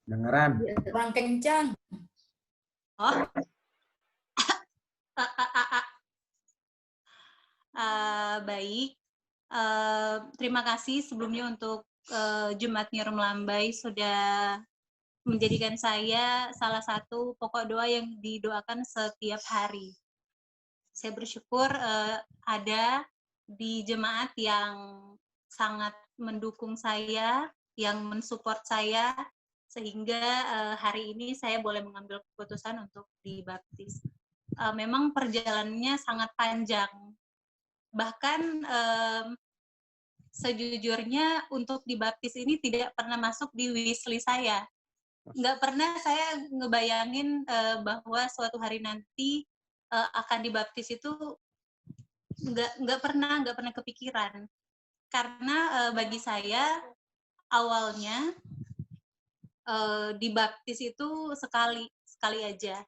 Dengeran. Kurang kencang. Oh. Baik. Terima kasih sebelumnya untuk Jemaat Nyirum Lambai sudah menjadikan saya salah satu pokok doa yang didoakan setiap hari. Saya bersyukur ada di jemaat yang sangat mendukung saya, yang mensupport saya, sehingga hari ini saya boleh mengambil keputusan untuk dibaptis. Memang perjalanannya sangat panjang. Bahkan sejujurnya untuk dibaptis ini tidak pernah masuk di wishlist saya. Nggak pernah saya ngebayangin bahwa suatu hari nanti akan dibaptis itu nggak pernah kepikiran. Karena bagi saya awalnya dibaptis itu sekali aja.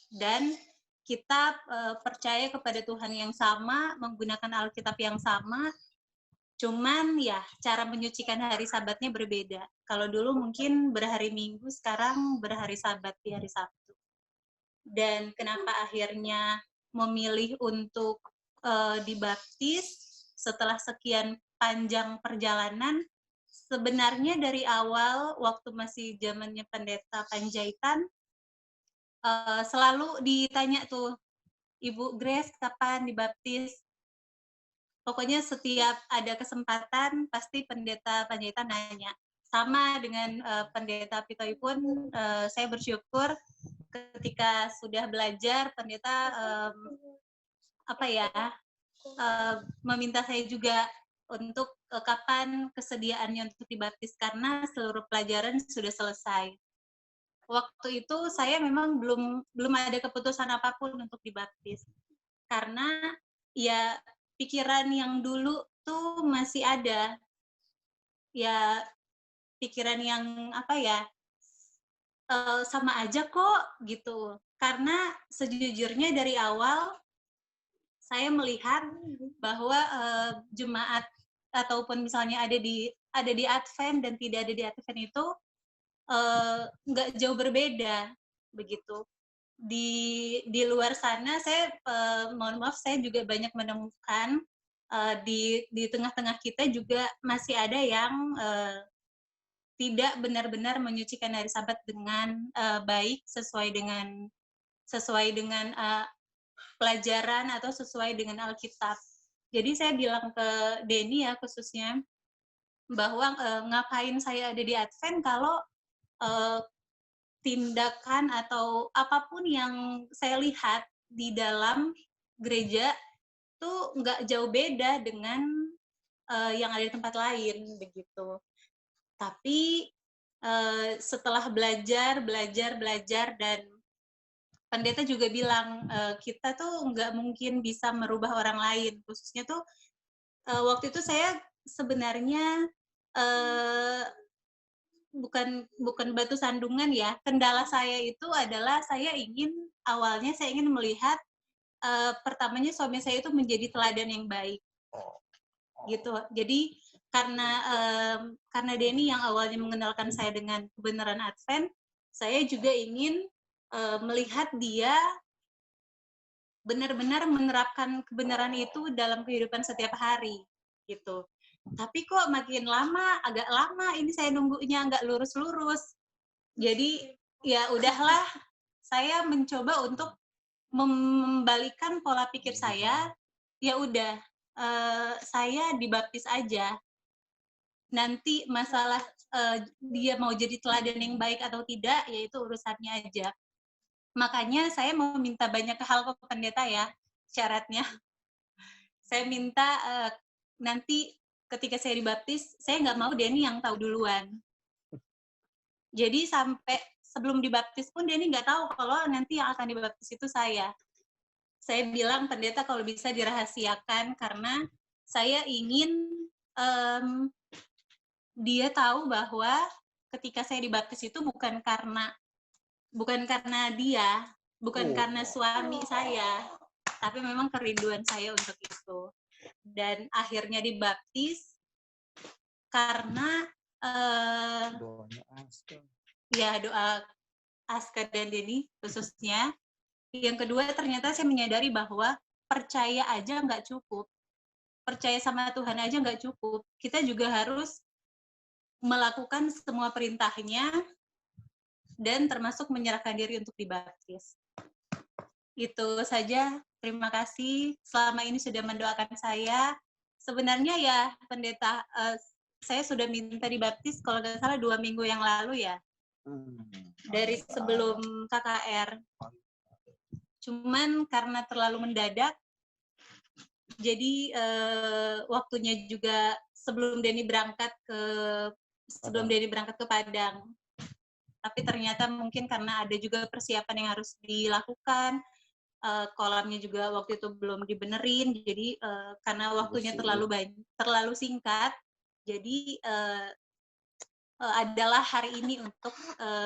Dan kita percaya kepada Tuhan yang sama, menggunakan Alkitab yang sama, cuman ya cara menyucikan hari Sabatnya berbeda. Kalau dulu mungkin berhari Minggu, sekarang berhari Sabat di hari Sabtu. Dan kenapa akhirnya memilih untuk dibaptis setelah sekian panjang perjalanan? Sebenarnya dari awal waktu masih zamannya Pendeta Panjaitan, selalu ditanya tuh, Ibu Grace kapan dibaptis? Pokoknya setiap ada kesempatan pasti Pendeta Panjaitan nanya. Sama dengan Pendeta Pitoi pun saya bersyukur ketika sudah belajar Pendeta meminta saya juga untuk kapan kesediaannya untuk dibaptis karena seluruh pelajaran sudah selesai. Waktu itu saya memang belum ada keputusan apapun untuk dibaptis. Karena ya pikiran yang dulu tuh masih ada. Ya pikiran yang sama aja kok gitu. Karena sejujurnya dari awal saya melihat bahwa jemaat ataupun misalnya ada di Advent dan tidak ada di Advent itu nggak jauh berbeda begitu. Di luar sana saya mohon maaf saya juga banyak menemukan di tengah-tengah kita juga masih ada yang tidak benar-benar menyucikan hari Sabat dengan baik sesuai dengan pelajaran atau sesuai dengan Alkitab. Jadi saya bilang ke Denny ya khususnya bahwa ngapain saya ada di Advent kalau tindakan atau apapun yang saya lihat di dalam gereja tuh nggak jauh beda dengan yang ada di tempat lain begitu. Tapi setelah belajar dan pendeta juga bilang kita tuh nggak mungkin bisa merubah orang lain, khususnya tuh waktu itu saya sebenarnya bukan batu sandungan ya. Kendala saya itu adalah awalnya saya ingin melihat pertamanya suami saya itu menjadi teladan yang baik. Gitu. Jadi karena Denny yang awalnya mengenalkan saya dengan kebenaran Advent, saya juga ingin melihat dia benar-benar menerapkan kebenaran itu dalam kehidupan setiap hari gitu. Tapi kok agak lama ini saya nunggunya nggak lurus-lurus. Jadi ya udahlah, saya mencoba untuk membalikan pola pikir saya. Ya udah, saya dibaptis aja. Nanti masalah dia mau jadi teladan yang baik atau tidak, yaitu urusannya aja. Makanya saya mau minta banyak hal ke pendeta ya, syaratnya. Saya minta nanti ketika saya dibaptis, saya nggak mau Denny yang tahu duluan. Jadi sampai sebelum dibaptis pun Denny nggak tahu kalau nanti yang akan dibaptis itu saya. Saya bilang pendeta kalau bisa dirahasiakan karena saya ingin dia tahu bahwa ketika saya dibaptis itu bukan karena dia, bukan karena suami saya, tapi memang kerinduan saya untuk itu. Dan akhirnya dibaptis karena ya doa Aska dan Denny khususnya. Yang kedua, ternyata saya menyadari bahwa percaya aja nggak cukup. Percaya sama Tuhan aja nggak cukup. Kita juga harus melakukan semua perintahnya dan termasuk menyerahkan diri untuk dibaptis. Itu saja. Terima kasih selama ini sudah mendoakan saya. Sebenarnya ya pendeta, saya sudah minta dibaptis kalau nggak salah 2 minggu yang lalu ya. Dari sebelum KKR. Cuman karena terlalu mendadak, jadi waktunya juga sebelum Denny berangkat ke Padang. Tapi ternyata mungkin karena ada juga persiapan yang harus dilakukan, kolamnya juga waktu itu belum dibenerin, jadi karena waktunya terlalu singkat, jadi adalah hari ini untuk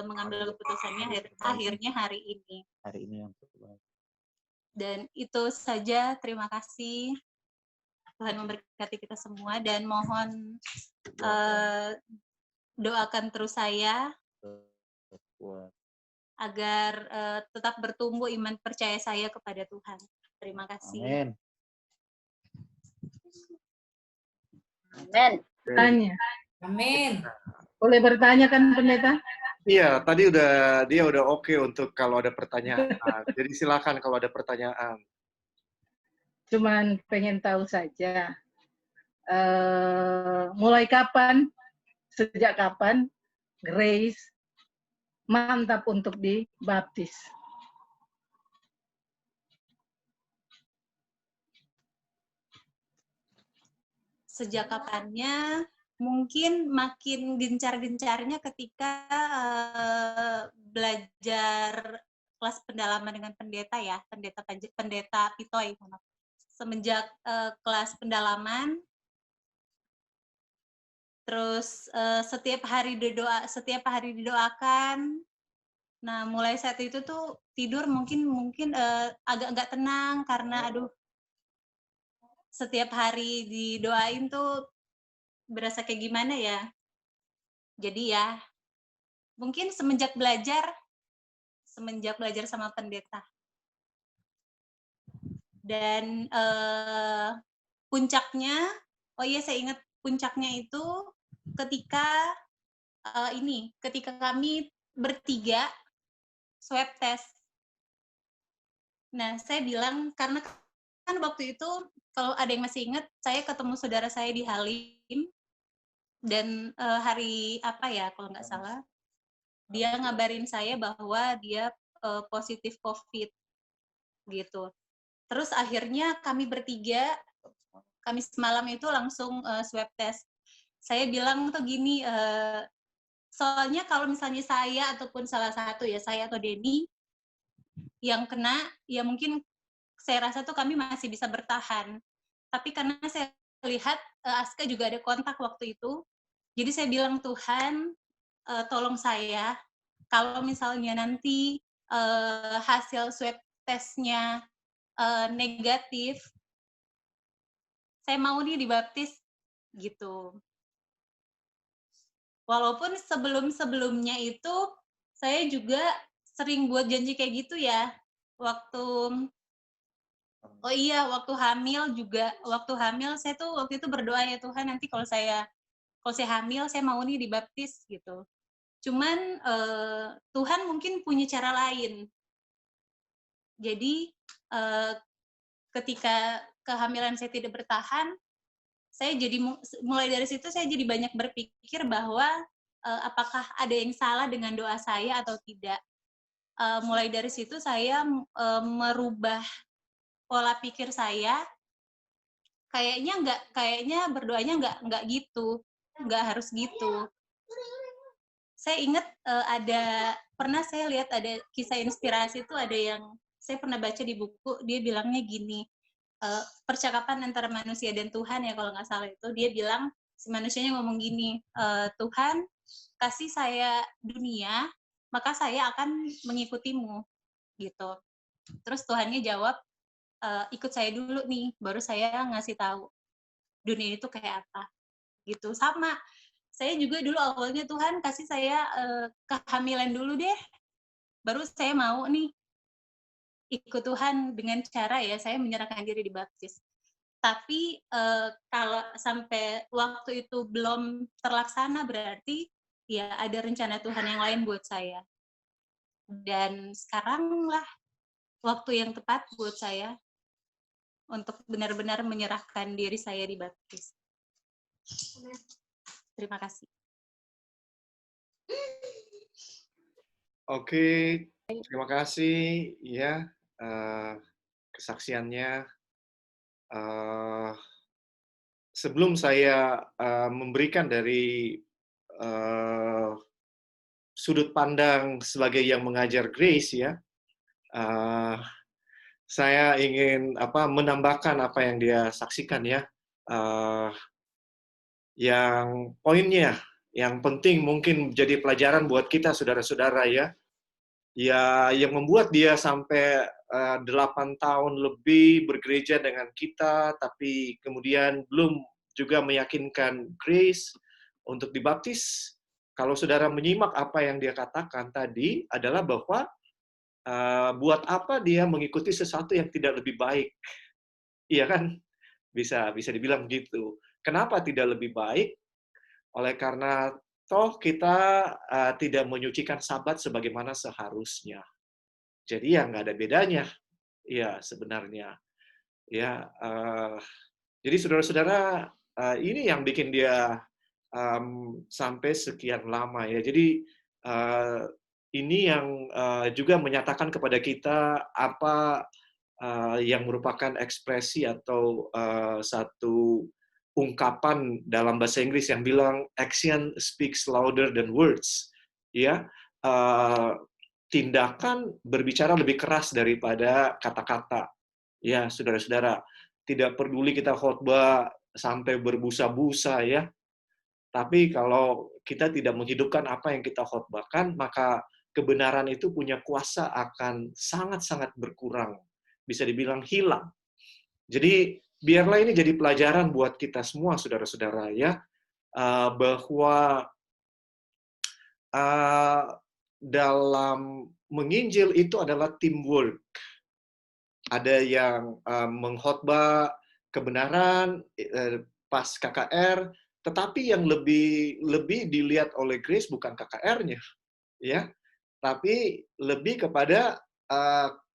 mengambil keputusannya akhirnya hari ini. Hari ini yang terbaik. Dan itu saja, terima kasih. Tuhan memberkati kita semua dan mohon doakan terus saya agar tetap bertumbuh iman percaya saya kepada Tuhan. Terima kasih. Amin. Amin. Tanya. Amin. Boleh bertanya kan pendeta? Iya, tadi dia udah oke untuk kalau ada pertanyaan. Jadi silakan kalau ada pertanyaan. Cuman pengen tahu saja. Mulai kapan, sejak kapan Grace mantap untuk dibaptis? Sejak kapannya, mungkin makin gencar-gencarnya ketika belajar kelas pendalaman dengan pendeta ya, pendeta Pitoy. Semenjak kelas pendalaman, terus setiap hari didoakan. Nah, mulai saat itu tuh tidur mungkin agak nggak tenang karena setiap hari didoain tuh berasa kayak gimana ya. Jadi ya, mungkin semenjak belajar sama pendeta. Dan puncaknya, saya ingat puncaknya itu ketika ketika kami bertiga swab test. Nah, saya bilang, karena kan waktu itu, kalau ada yang masih ingat, saya ketemu saudara saya di Halim, dan hari apa ya, kalau nggak salah, dia ngabarin saya bahwa dia positif COVID, gitu. Terus akhirnya kami bertiga, Kamis malam itu langsung swab test. Saya bilang tuh gini, soalnya kalau misalnya saya ataupun salah satu ya, saya atau Denny, yang kena, ya mungkin saya rasa tuh kami masih bisa bertahan. Tapi karena saya lihat Aska juga ada kontak waktu itu, jadi saya bilang, Tuhan, tolong saya, kalau misalnya nanti hasil swab testnya negatif, saya mau nih dibaptis, gitu. Walaupun sebelum-sebelumnya itu, saya juga sering buat janji kayak gitu ya, waktu hamil saya tuh waktu itu berdoa, ya Tuhan, nanti kalau saya hamil, saya mau nih dibaptis, gitu. Cuman Tuhan mungkin punya cara lain. Jadi ketika kehamilan saya tidak bertahan, saya jadi mulai dari situ saya jadi banyak berpikir bahwa apakah ada yang salah dengan doa saya atau tidak. Mulai dari situ saya merubah pola pikir saya. Kayaknya berdoanya nggak gitu, nggak harus gitu. Saya ingat pernah saya lihat ada kisah inspirasi itu, ada yang saya pernah baca di buku, dia bilangnya gini, percakapan antara manusia dan Tuhan ya kalau nggak salah itu, dia bilang, si manusianya ngomong gini, Tuhan kasih saya dunia, maka saya akan mengikutimu, gitu. Terus Tuhannya jawab, ikut saya dulu nih, baru saya ngasih tahu dunia itu kayak apa, gitu. Sama saya juga dulu awalnya Tuhan kasih saya kehamilan dulu deh, baru saya mau nih ikut Tuhan dengan cara ya saya menyerahkan diri dibaptis. Tapi kalau sampai waktu itu belum terlaksana berarti ya ada rencana Tuhan yang lain buat saya. Dan sekarang lah waktu yang tepat buat saya untuk benar-benar menyerahkan diri saya dibaptis. Terima kasih. Oke, terima kasih ya kesaksiannya. Sebelum saya memberikan dari sudut pandang sebagai yang mengajar Grace ya, saya ingin menambahkan apa yang dia saksikan ya. Yang poinnya, yang penting mungkin jadi pelajaran buat kita saudara-saudara ya. Ya, yang membuat dia sampai 8 tahun lebih bergereja dengan kita, tapi kemudian belum juga meyakinkan Grace untuk dibaptis. Kalau saudara menyimak apa yang dia katakan tadi, adalah bahwa buat apa dia mengikuti sesuatu yang tidak lebih baik. Iya kan? Bisa dibilang begitu. Kenapa tidak lebih baik? Oleh karena toh kita tidak menyucikan Sabat sebagaimana seharusnya. Jadi ya nggak ada bedanya, ya sebenarnya. Ya, jadi saudara-saudara, ini yang bikin dia sampai sekian lama ya. Jadi ini yang juga menyatakan kepada kita apa yang merupakan ekspresi atau satu ungkapan dalam bahasa Inggris yang bilang action speaks louder than words. Ya, tindakan berbicara lebih keras daripada kata-kata. Ya, saudara-saudara, tidak peduli kita khotbah sampai berbusa-busa ya. Tapi kalau kita tidak menghidupkan apa yang kita khotbahkan, maka kebenaran itu punya kuasa akan sangat-sangat berkurang. Bisa dibilang hilang. Jadi, biarlah ini jadi pelajaran buat kita semua, saudara-saudara ya, bahwa dalam menginjil itu adalah teamwork. Ada yang mengkhotbah kebenaran pas KKR, tetapi yang lebih dilihat oleh Grace bukan KKR-nya, ya, tapi lebih kepada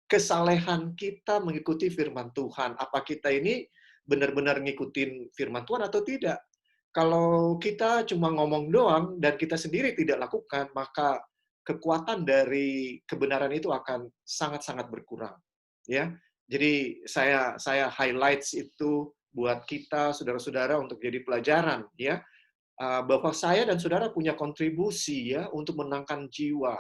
kesalehan kita mengikuti firman Tuhan. Apa kita ini benar-benar ngikutin firman Tuhan atau tidak? Kalau kita cuma ngomong doang dan kita sendiri tidak lakukan, maka kekuatan dari kebenaran itu akan sangat-sangat berkurang. Ya, jadi saya highlights itu buat kita saudara-saudara untuk jadi pelajaran ya, bahwa saya dan saudara punya kontribusi ya untuk menangkan jiwa.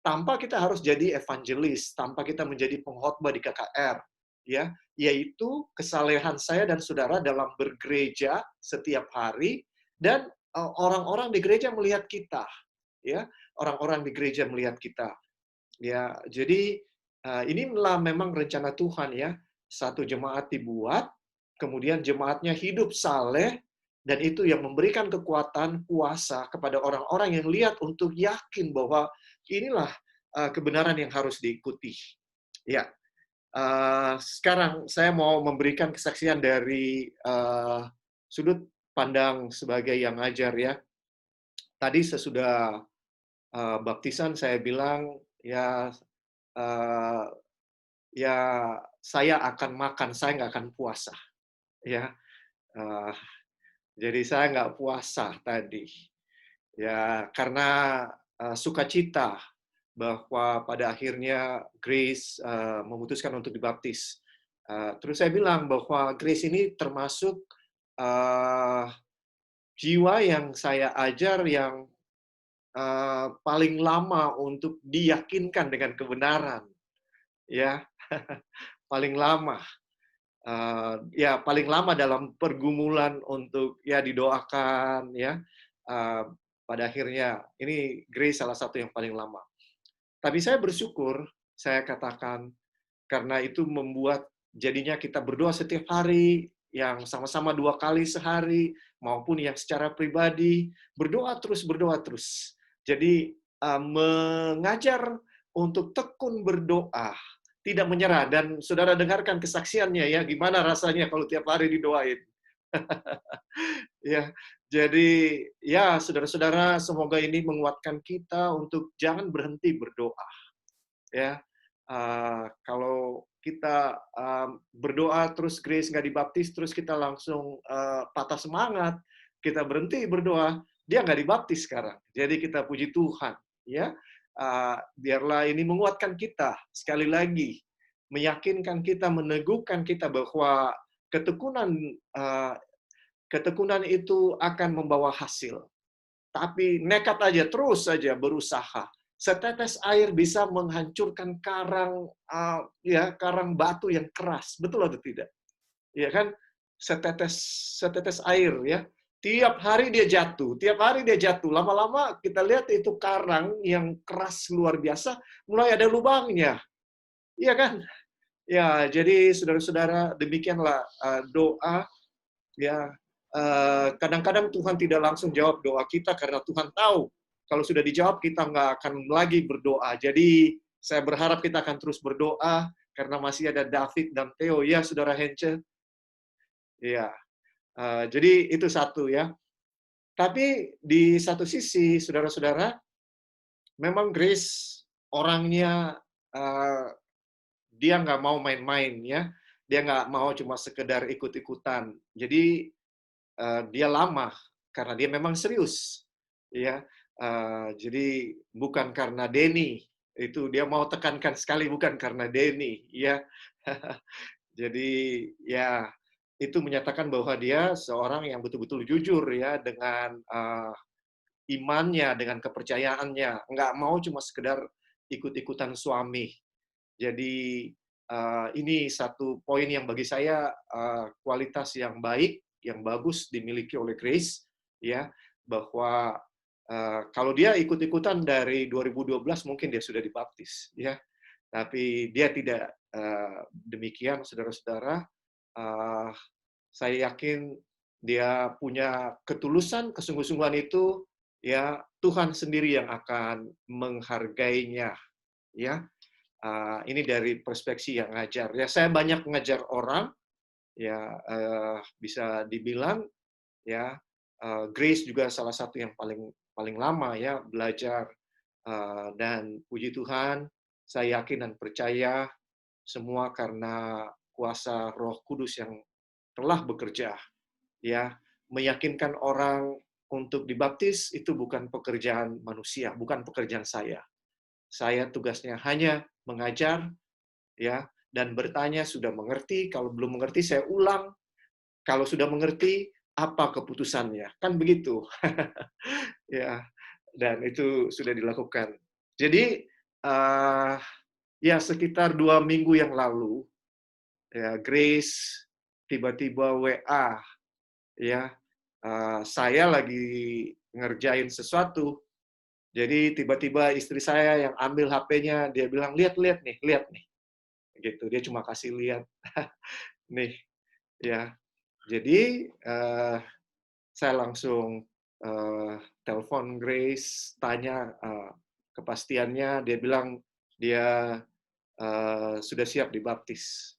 Tanpa kita harus jadi evangelis, tanpa kita menjadi pengkhotbah di KKR, ya, yaitu kesalehan saya dan saudara dalam bergereja setiap hari dan orang-orang di gereja melihat kita, ya, orang-orang di gereja melihat kita, ya. Jadi inilah memang rencana Tuhan ya, satu jemaat dibuat, kemudian jemaatnya hidup saleh, dan itu yang memberikan kekuatan, kuasa kepada orang-orang yang lihat untuk yakin bahwa inilah kebenaran yang harus diikuti. Ya, sekarang saya mau memberikan kesaksian dari sudut pandang sebagai yang ngajar ya. Tadi sesudah baptisan saya bilang ya, ya saya akan makan, saya nggak akan puasa. Ya, jadi saya nggak puasa tadi. Ya, karena sukacita bahwa pada akhirnya Grace memutuskan untuk dibaptis. Terus saya bilang bahwa Grace ini termasuk jiwa yang saya ajar yang paling lama untuk diyakinkan dengan kebenaran, ya, paling lama. Ya paling lama dalam pergumulan untuk ya didoakan ya. Pada akhirnya ini Grace salah satu yang paling lama. Tapi saya bersyukur, saya katakan, karena itu membuat jadinya kita berdoa setiap hari, yang sama-sama 2 kali sehari, maupun yang secara pribadi, berdoa terus. Jadi mengajar untuk tekun berdoa, tidak menyerah. Dan saudara dengarkan kesaksiannya ya, gimana rasanya kalau tiap hari didoain. Ya, jadi ya saudara-saudara, semoga ini menguatkan kita untuk jangan berhenti berdoa. Ya, kalau kita berdoa terus Grace nggak dibaptis, terus kita langsung patah semangat, kita berhenti berdoa, dia nggak dibaptis sekarang. Jadi kita puji Tuhan, ya. Biarlah ini menguatkan kita sekali lagi, meyakinkan kita, meneguhkan kita bahwa ketekunan itu akan membawa hasil. Tapi nekat aja, terus saja berusaha. Setetes air bisa menghancurkan karang batu yang keras. Betul atau tidak? Ya kan? Setetes air ya. Tiap hari dia jatuh. Lama-lama kita lihat itu karang yang keras luar biasa, mulai ada lubangnya. Iya kan? Ya, jadi saudara-saudara, demikianlah doa. Ya, kadang-kadang Tuhan tidak langsung jawab doa kita karena Tuhan tahu kalau sudah dijawab kita nggak akan lagi berdoa. Jadi saya berharap kita akan terus berdoa karena masih ada David dan Theo ya, saudara Hence. Ya, jadi itu satu ya. Tapi di satu sisi, saudara-saudara, memang Grace orangnya dia nggak mau main-main ya. Dia nggak mau cuma sekedar ikut-ikutan. Jadi dia lama karena dia memang serius, ya. Jadi bukan karena Denny, itu dia mau tekankan sekali bukan karena Denny, ya. Jadi ya itu menyatakan bahwa dia seorang yang betul-betul jujur ya dengan imannya, dengan kepercayaannya, nggak mau cuma sekedar ikut-ikutan suami. Jadi ini satu poin yang bagi saya kualitas yang baik, yang bagus dimiliki oleh Grace, ya, bahwa kalau dia ikut-ikutan dari 2012 mungkin dia sudah dibaptis, ya, tapi dia tidak demikian, saudara-saudara. Saya yakin dia punya ketulusan, kesungguh-sungguhan itu, ya Tuhan sendiri yang akan menghargainya, ya. Ini dari perspektif yang ngajar. Ya saya banyak mengajar orang, ya bisa dibilang, ya Grace juga salah satu yang paling lama ya belajar, dan puji Tuhan, saya yakin dan percaya semua karena kuasa Roh Kudus yang telah bekerja, ya meyakinkan orang untuk dibaptis itu bukan pekerjaan manusia, bukan pekerjaan saya. Saya tugasnya hanya mengajar, ya, dan bertanya sudah mengerti. Kalau belum mengerti saya ulang. Kalau sudah mengerti apa keputusannya, kan begitu. Ya, dan itu sudah dilakukan. Jadi ya sekitar 2 minggu yang lalu, ya Grace tiba-tiba WA, ya saya lagi ngerjain sesuatu. Jadi tiba-tiba istri saya yang ambil HP-nya, dia bilang, lihat nih. Gitu, dia cuma kasih lihat. Nih, ya. Jadi, saya langsung telepon Grace, tanya kepastiannya, dia bilang dia sudah siap dibaptis.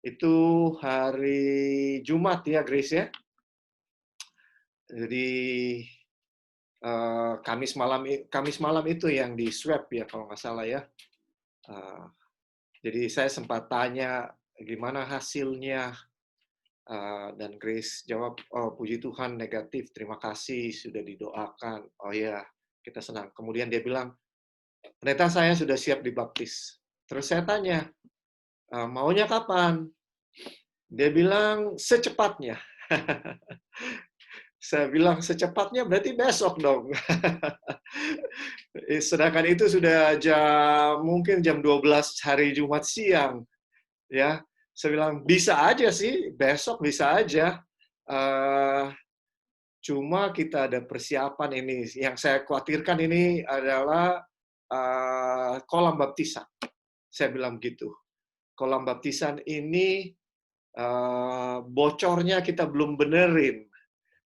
Itu hari Jumat ya, Grace ya. Jadi, Kamis malam itu yang di swab ya kalau nggak salah ya. Jadi saya sempat tanya gimana hasilnya, dan Grace jawab, oh puji Tuhan negatif, terima kasih sudah didoakan. Oh ya, kita senang. Kemudian dia bilang, pendeta saya sudah siap dibaptis. Terus saya tanya, maunya kapan? Dia bilang secepatnya. Saya bilang secepatnya berarti besok dong. Sedangkan itu sudah mungkin jam 12 hari Jumat siang. Ya, saya bilang bisa aja sih, besok bisa aja. Cuma kita ada persiapan ini. Yang saya khawatirkan ini adalah kolam baptisan. Saya bilang gitu. Kolam baptisan ini bocornya kita belum benerin.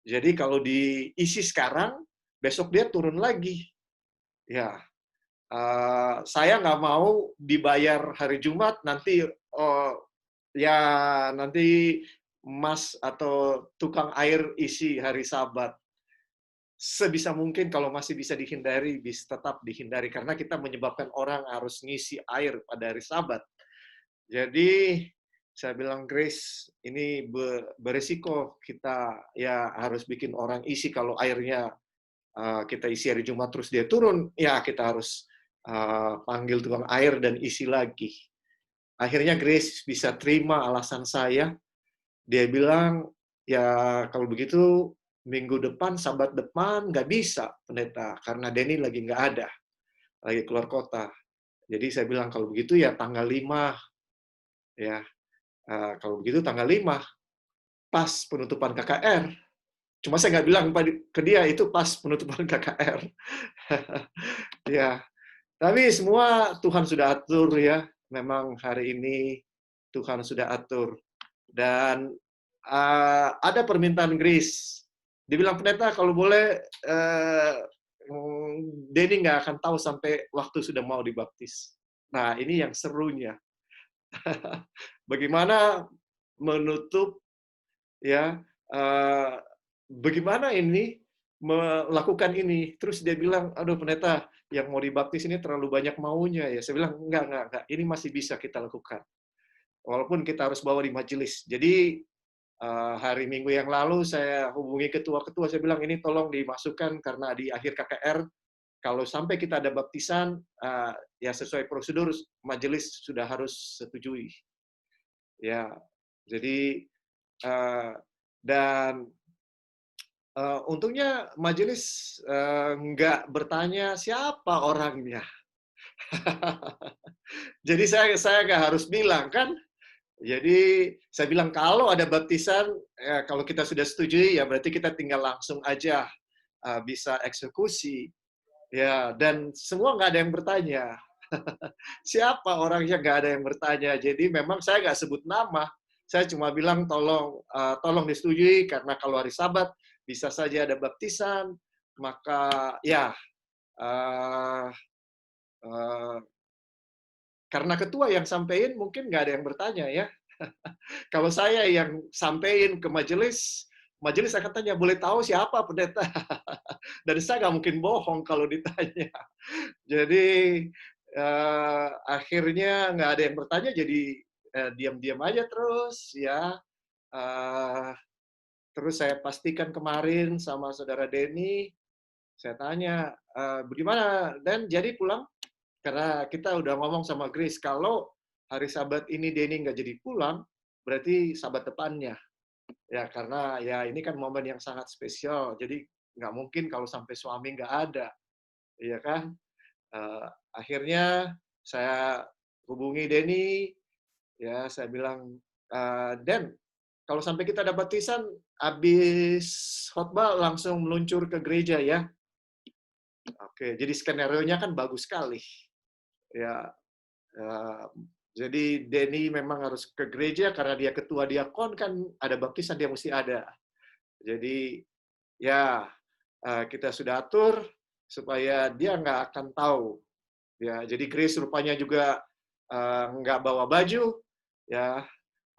Jadi kalau diisi sekarang, besok dia turun lagi. Ya, saya nggak mau dibayar hari Jumat, nanti ya nanti Mas atau tukang air isi hari Sabat. Sebisa mungkin kalau masih bisa dihindari, bisa tetap dihindari. Karena kita menyebabkan orang harus ngisi air pada hari Sabat. Jadi, saya bilang, Grace, ini beresiko kita ya harus bikin orang isi kalau airnya kita isi hari Jumat terus dia turun, ya kita harus panggil tukang air dan isi lagi. Akhirnya Grace bisa terima alasan saya. Dia bilang, ya kalau begitu minggu depan, Sabat depan nggak bisa, pendeta, karena Denny lagi nggak ada, lagi keluar kota. Jadi saya bilang kalau begitu ya tanggal 5, ya kalau begitu tanggal 5 pas penutupan KKR. Cuma saya nggak bilang ke dia itu pas penutupan KKR. Ya, tapi semua Tuhan sudah atur ya. Memang hari ini Tuhan sudah atur. Dan ada permintaan Grace. Dibilang pendeta kalau boleh Denny nggak akan tahu sampai waktu sudah mau dibaptis. Nah ini yang serunya. Bagaimana menutup ya? Bagaimana ini melakukan ini? Terus dia bilang, aduh pendeta, yang mau dibaptis ini terlalu banyak maunya ya. Saya bilang enggak. Ini masih bisa kita lakukan. Walaupun kita harus bawa di majelis. Jadi hari Minggu yang lalu saya hubungi ketua-ketua, saya bilang ini tolong dimasukkan karena di akhir KKR kalau sampai kita ada baptisan ya sesuai prosedur majelis sudah harus setujui. Ya, jadi dan untungnya majelis nggak bertanya siapa orangnya. Jadi saya nggak harus bilang kan. Jadi saya bilang kalau ada baptisan, kalau kita sudah setuju ya berarti kita tinggal langsung aja bisa eksekusi. Ya, dan semua nggak ada yang bertanya. Siapa orangnya nggak ada yang bertanya. Jadi memang saya nggak sebut nama. Saya cuma bilang tolong disetujui karena kalau hari Sabat bisa saja ada baptisan. Maka ya karena ketua yang sampein mungkin nggak ada yang bertanya ya. Kalau saya yang sampein ke majelis, majelis akan tanya, boleh tahu siapa pendeta? Dan saya nggak mungkin bohong kalau ditanya. Jadi akhirnya nggak ada yang bertanya, jadi diam-diam aja terus ya. Terus saya pastikan kemarin sama saudara Denny, saya tanya, bagaimana Dan jadi pulang? Karena kita udah ngomong sama Grace, kalau hari Sabat ini Denny nggak jadi pulang, berarti Sabat depannya. Ya, karena ya ini kan momen yang sangat spesial, jadi nggak mungkin kalau sampai suami nggak ada. Iya kan? Akhirnya saya hubungi Denny, ya saya bilang, Den, kalau sampai kita ada baptisan, habis khotbah langsung meluncur ke gereja ya. Oke, jadi skenario-nya kan bagus sekali. Ya, jadi Denny memang harus ke gereja karena dia ketua diakon kan ada baptisan dia mesti ada. Jadi ya kita sudah atur supaya dia nggak akan tahu. Ya, jadi Grace rupanya juga nggak bawa baju. Ya,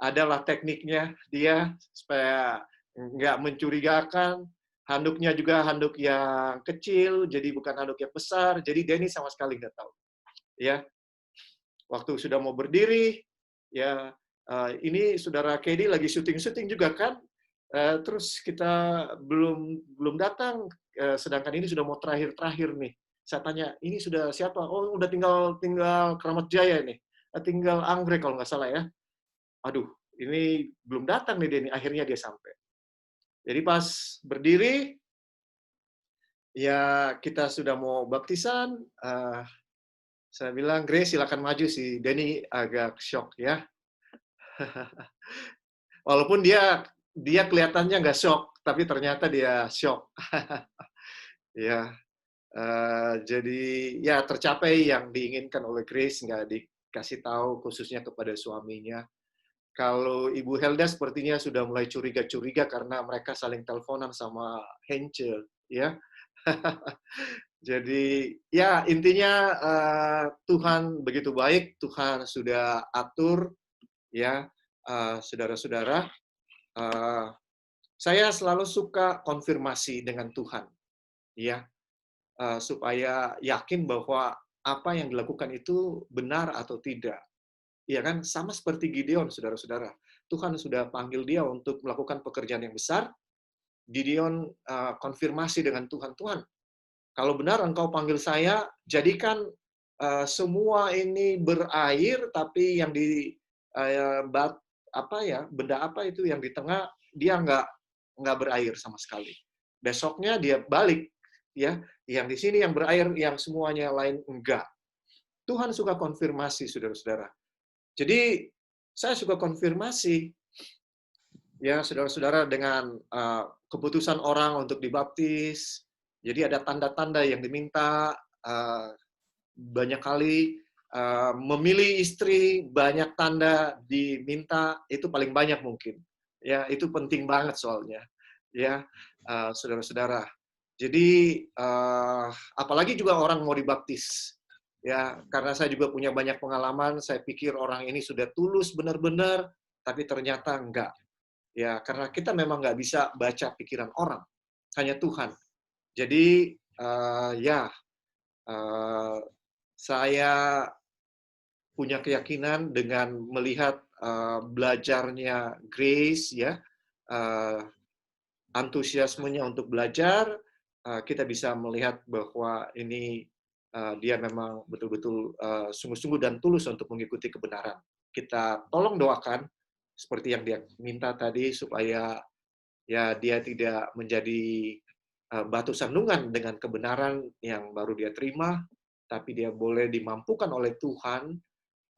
adalah tekniknya dia supaya nggak mencurigakan. Handuknya juga handuk yang kecil, jadi bukan handuk yang besar. Jadi Denny sama sekali nggak tahu. Ya, waktu sudah mau berdiri, ya ini saudara Kedi lagi syuting juga kan, terus kita belum datang, sedangkan ini sudah mau terakhir nih. Saya tanya, ini sudah siapa? Oh, udah tinggal Kramat Jaya nih, tinggal Anggrek kalau nggak salah ya. Aduh, ini belum datang nih Denny. Akhirnya dia sampai. Jadi pas berdiri, ya kita sudah mau baptisan. Saya bilang, Grace silakan maju sih. Denny agak shock ya. Walaupun dia kelihatannya nggak shock, tapi ternyata dia shock. Ya, jadi ya tercapai yang diinginkan oleh Grace, nggak dikasih tahu khususnya kepada suaminya. Kalau Ibu Helda sepertinya sudah mulai curiga-curiga karena mereka saling teleponan sama Hence, ya. Jadi ya intinya Tuhan begitu baik, Tuhan sudah atur, ya, saudara-saudara. Saya selalu suka konfirmasi dengan Tuhan, ya, supaya yakin bahwa apa yang dilakukan itu benar atau tidak. Iya kan, sama seperti Gideon, saudara-saudara. Tuhan sudah panggil dia untuk melakukan pekerjaan yang besar. Gideon konfirmasi dengan Tuhan, Tuhan, kalau benar Engkau panggil saya, jadikan semua ini berair, tapi yang di benda apa itu yang di tengah dia nggak berair sama sekali. Besoknya dia balik, ya, yang di sini yang berair, yang semuanya lain enggak. Tuhan suka konfirmasi, saudara-saudara. Jadi, saya suka konfirmasi, ya, saudara-saudara, dengan keputusan orang untuk dibaptis. Jadi, ada tanda-tanda yang diminta, banyak kali memilih istri, banyak tanda diminta, itu paling banyak mungkin. Ya, itu penting banget soalnya. Ya, saudara-saudara. Jadi, apalagi juga orang mau dibaptis. Ya, karena saya juga punya banyak pengalaman, saya pikir orang ini sudah tulus benar-benar, tapi ternyata enggak. Ya, karena kita memang nggak bisa baca pikiran orang, hanya Tuhan. Jadi, saya punya keyakinan dengan melihat belajarnya Grace, ya, antusiasmenya untuk belajar, kita bisa melihat bahwa ini dia memang betul-betul sungguh-sungguh dan tulus untuk mengikuti kebenaran. Kita tolong doakan seperti yang dia minta tadi supaya ya dia tidak menjadi batu sandungan dengan kebenaran yang baru dia terima, tapi dia boleh dimampukan oleh Tuhan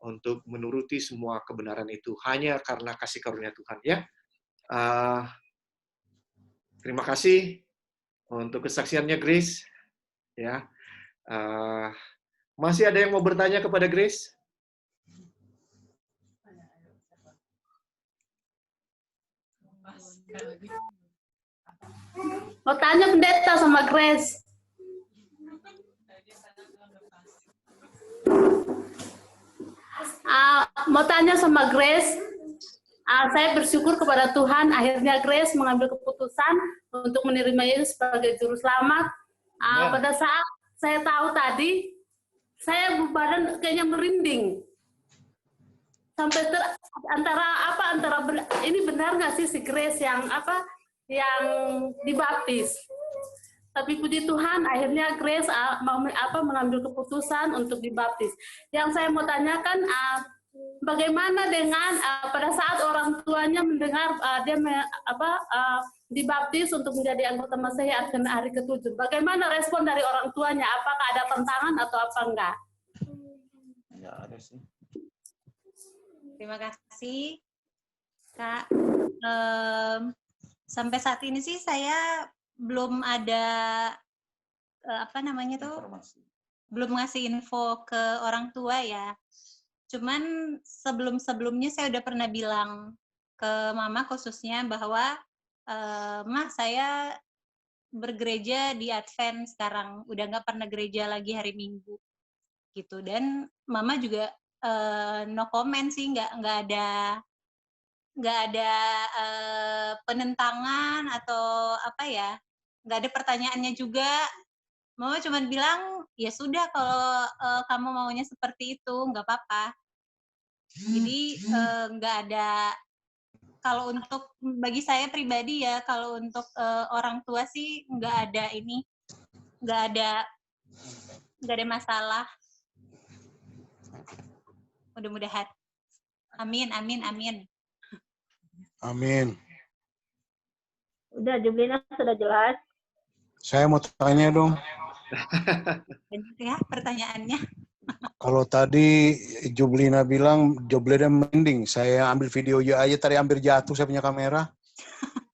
untuk menuruti semua kebenaran itu hanya karena kasih karunia Tuhan, ya. Terima kasih untuk kesaksiannya Grace, ya. Masih ada yang mau bertanya kepada Grace? Mau tanya pendeta sama Grace. Mau tanya sama Grace. Saya bersyukur kepada Tuhan, akhirnya Grace mengambil keputusan untuk menerima Yesus sebagai juru selamat. Pada saat saya tahu tadi, saya badan kayaknya merinding. Sampai antara ini benar nggak sih si Grace yang dibaptis? Tapi puji Tuhan, akhirnya Grace mengambil keputusan untuk dibaptis. Yang saya mau tanyakan, bagaimana dengan pada saat orang tuanya mendengar dia dibaptis untuk menjadi anggota Masehi hari ke-7? Bagaimana respon dari orang tuanya? Apakah ada tentangan atau apa enggak? Ya, ada sih. Terima kasih, Kak. Sampai saat ini sih saya belum ada Informasi. belum ngasih info ke orang tua ya. Cuman sebelumnya saya udah pernah bilang ke mama khususnya bahwa Mah, saya bergereja di Advent sekarang, udah nggak pernah gereja lagi hari Minggu gitu. Dan mama juga no comment sih, nggak ada penentangan atau nggak ada pertanyaannya juga. Mama cuma bilang, ya sudah kalau kamu maunya seperti itu, nggak apa-apa. Jadi nggak ada, kalau untuk bagi saya pribadi ya, kalau untuk orang tua sih nggak ada masalah. Mudah-mudahan. Amin. Amin. Udah, Jublina sudah jelas. Saya mau tanya dong. Banyak ya pertanyaannya. Kalau tadi Jublina bilang Jublina mending, saya ambil video aja tadi hampir jatuh saya punya kamera.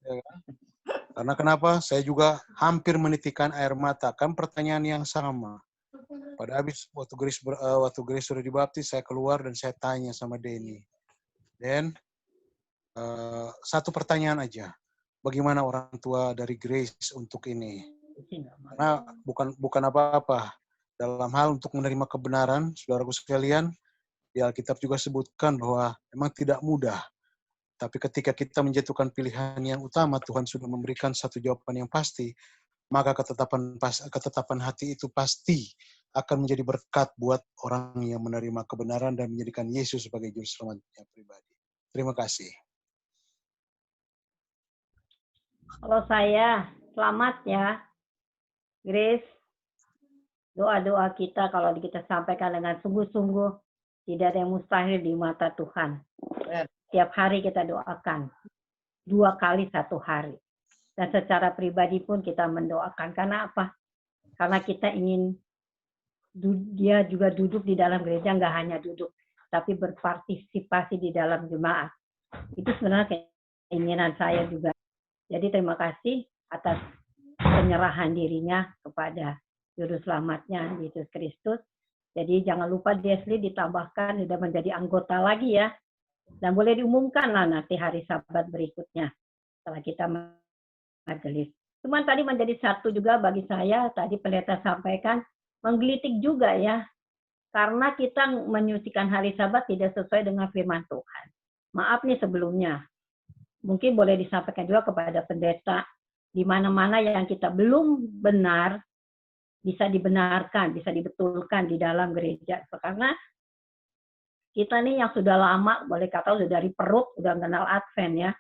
Ya kan? Karena kenapa? Saya juga hampir menitikan air mata. Kan pertanyaan yang sama. Pada habis waktu Grace sudah dibaptis, saya keluar dan saya tanya sama Denny. Den, satu pertanyaan aja. Bagaimana orang tua dari Grace untuk ini? Karena bukan apa-apa. Dalam hal untuk menerima kebenaran, saudaraku sekalian, di Alkitab juga sebutkan bahwa memang tidak mudah. Tapi ketika kita menjatuhkan pilihan yang utama, Tuhan sudah memberikan satu jawaban yang pasti, maka ketetapan hati itu pasti akan menjadi berkat buat orang yang menerima kebenaran dan menjadikan Yesus sebagai juru selamatnya pribadi. Terima kasih. Kalau saya, selamat ya, Grace. Doa-doa kita kalau kita sampaikan dengan sungguh-sungguh, tidak ada yang mustahil di mata Tuhan. Setiap hari kita doakan, 2 kali 1 hari. Dan secara pribadi pun kita mendoakan. Karena apa? Karena kita ingin dia juga duduk di dalam gereja, nggak hanya duduk, tapi berpartisipasi di dalam jemaat. Itu sebenarnya keinginan saya juga. Jadi terima kasih atas penyerahan dirinya kepada Juru Selamatnya Yesus Kristus. Jadi jangan lupa Desli ditambahkan sudah menjadi anggota lagi ya. Dan boleh diumumkan lah nanti hari Sabat berikutnya setelah kita majelis. Cuman tadi menjadi satu juga bagi saya, tadi pendeta sampaikan, menggelitik juga ya. Karena kita menyucikan hari Sabat tidak sesuai dengan firman Tuhan. Maaf nih sebelumnya. Mungkin boleh disampaikan juga kepada pendeta, di mana-mana yang kita belum benar, bisa dibenarkan, bisa dibetulkan di dalam gereja. Karena kita nih yang sudah lama, boleh kata sudah dari perut, sudah kenal Advent ya.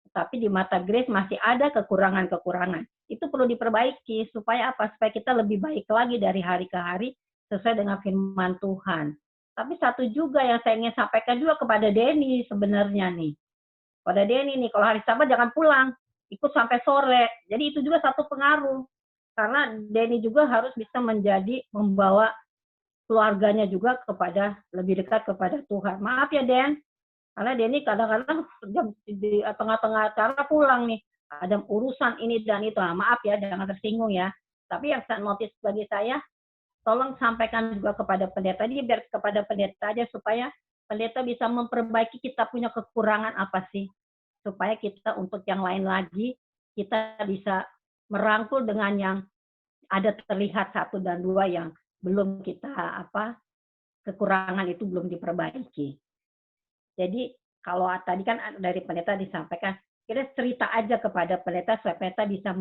Tapi di mata Grace masih ada kekurangan-kekurangan. Itu perlu diperbaiki, supaya apa? Supaya kita lebih baik lagi dari hari ke hari, sesuai dengan firman Tuhan. Tapi satu juga yang saya ingin sampaikan juga kepada Denny sebenarnya nih. Pada Denny nih, kalau hari Sabat jangan pulang, ikut sampai sore. Jadi itu juga satu pengaruh. Karena Denny juga harus bisa membawa keluarganya juga lebih dekat kepada Tuhan. Maaf ya Den, karena Denny kadang-kadang di tengah-tengah acara pulang nih, ada urusan ini dan itu. Nah, maaf ya, jangan tersinggung ya. Tapi yang saya notice bagi saya, tolong sampaikan juga kepada pendeta. Jadi biar kepada pendeta aja supaya pendeta bisa memperbaiki kita punya kekurangan apa sih. Supaya kita untuk yang lain lagi, kita bisa merangkul dengan yang ada terlihat 1 dan 2 yang belum kita kekurangan itu belum diperbaiki. Jadi kalau tadi kan dari pendeta disampaikan, kita cerita aja kepada pendeta supaya pendeta bisa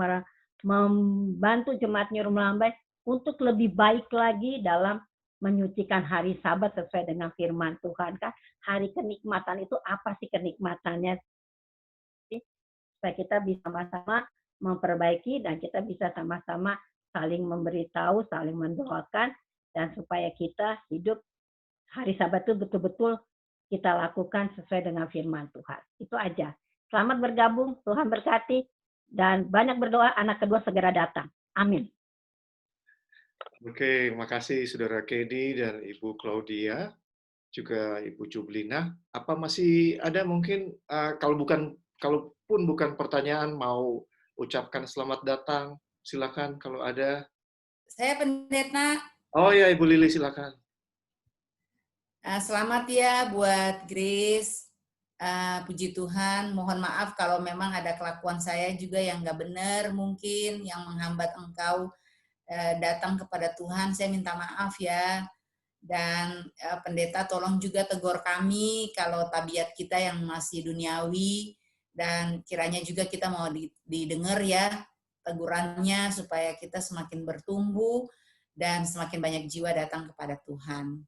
membantu jemaat New Melambai untuk lebih baik lagi dalam menyucikan hari Sabat sesuai dengan firman Tuhan kan. Hari kenikmatan itu apa sih kenikmatannya? Supaya kita bisa sama-sama memperbaiki dan kita bisa sama-sama saling memberitahu, saling mendoakan, dan supaya kita hidup hari Sabat itu betul-betul kita lakukan sesuai dengan firman Tuhan. Itu aja. Selamat bergabung, Tuhan berkati, dan banyak berdoa anak kedua segera datang. Amin. Oke, makasih Saudara Kedi dan Ibu Claudia, juga Ibu Jublina. Apa masih ada mungkin, kalaupun bukan pertanyaan, mau ucapkan selamat datang, silakan kalau ada. Saya pendeta. Oh ya, Ibu Lili silakan. Selamat ya buat Grace. Puji Tuhan, mohon maaf kalau memang ada kelakuan saya juga yang nggak benar mungkin, yang menghambat engkau datang kepada Tuhan. Saya minta maaf ya. Dan pendeta tolong juga tegur kami kalau tabiat kita yang masih duniawi, dan kiranya juga kita mau didengar ya tegurannya supaya kita semakin bertumbuh dan semakin banyak jiwa datang kepada Tuhan.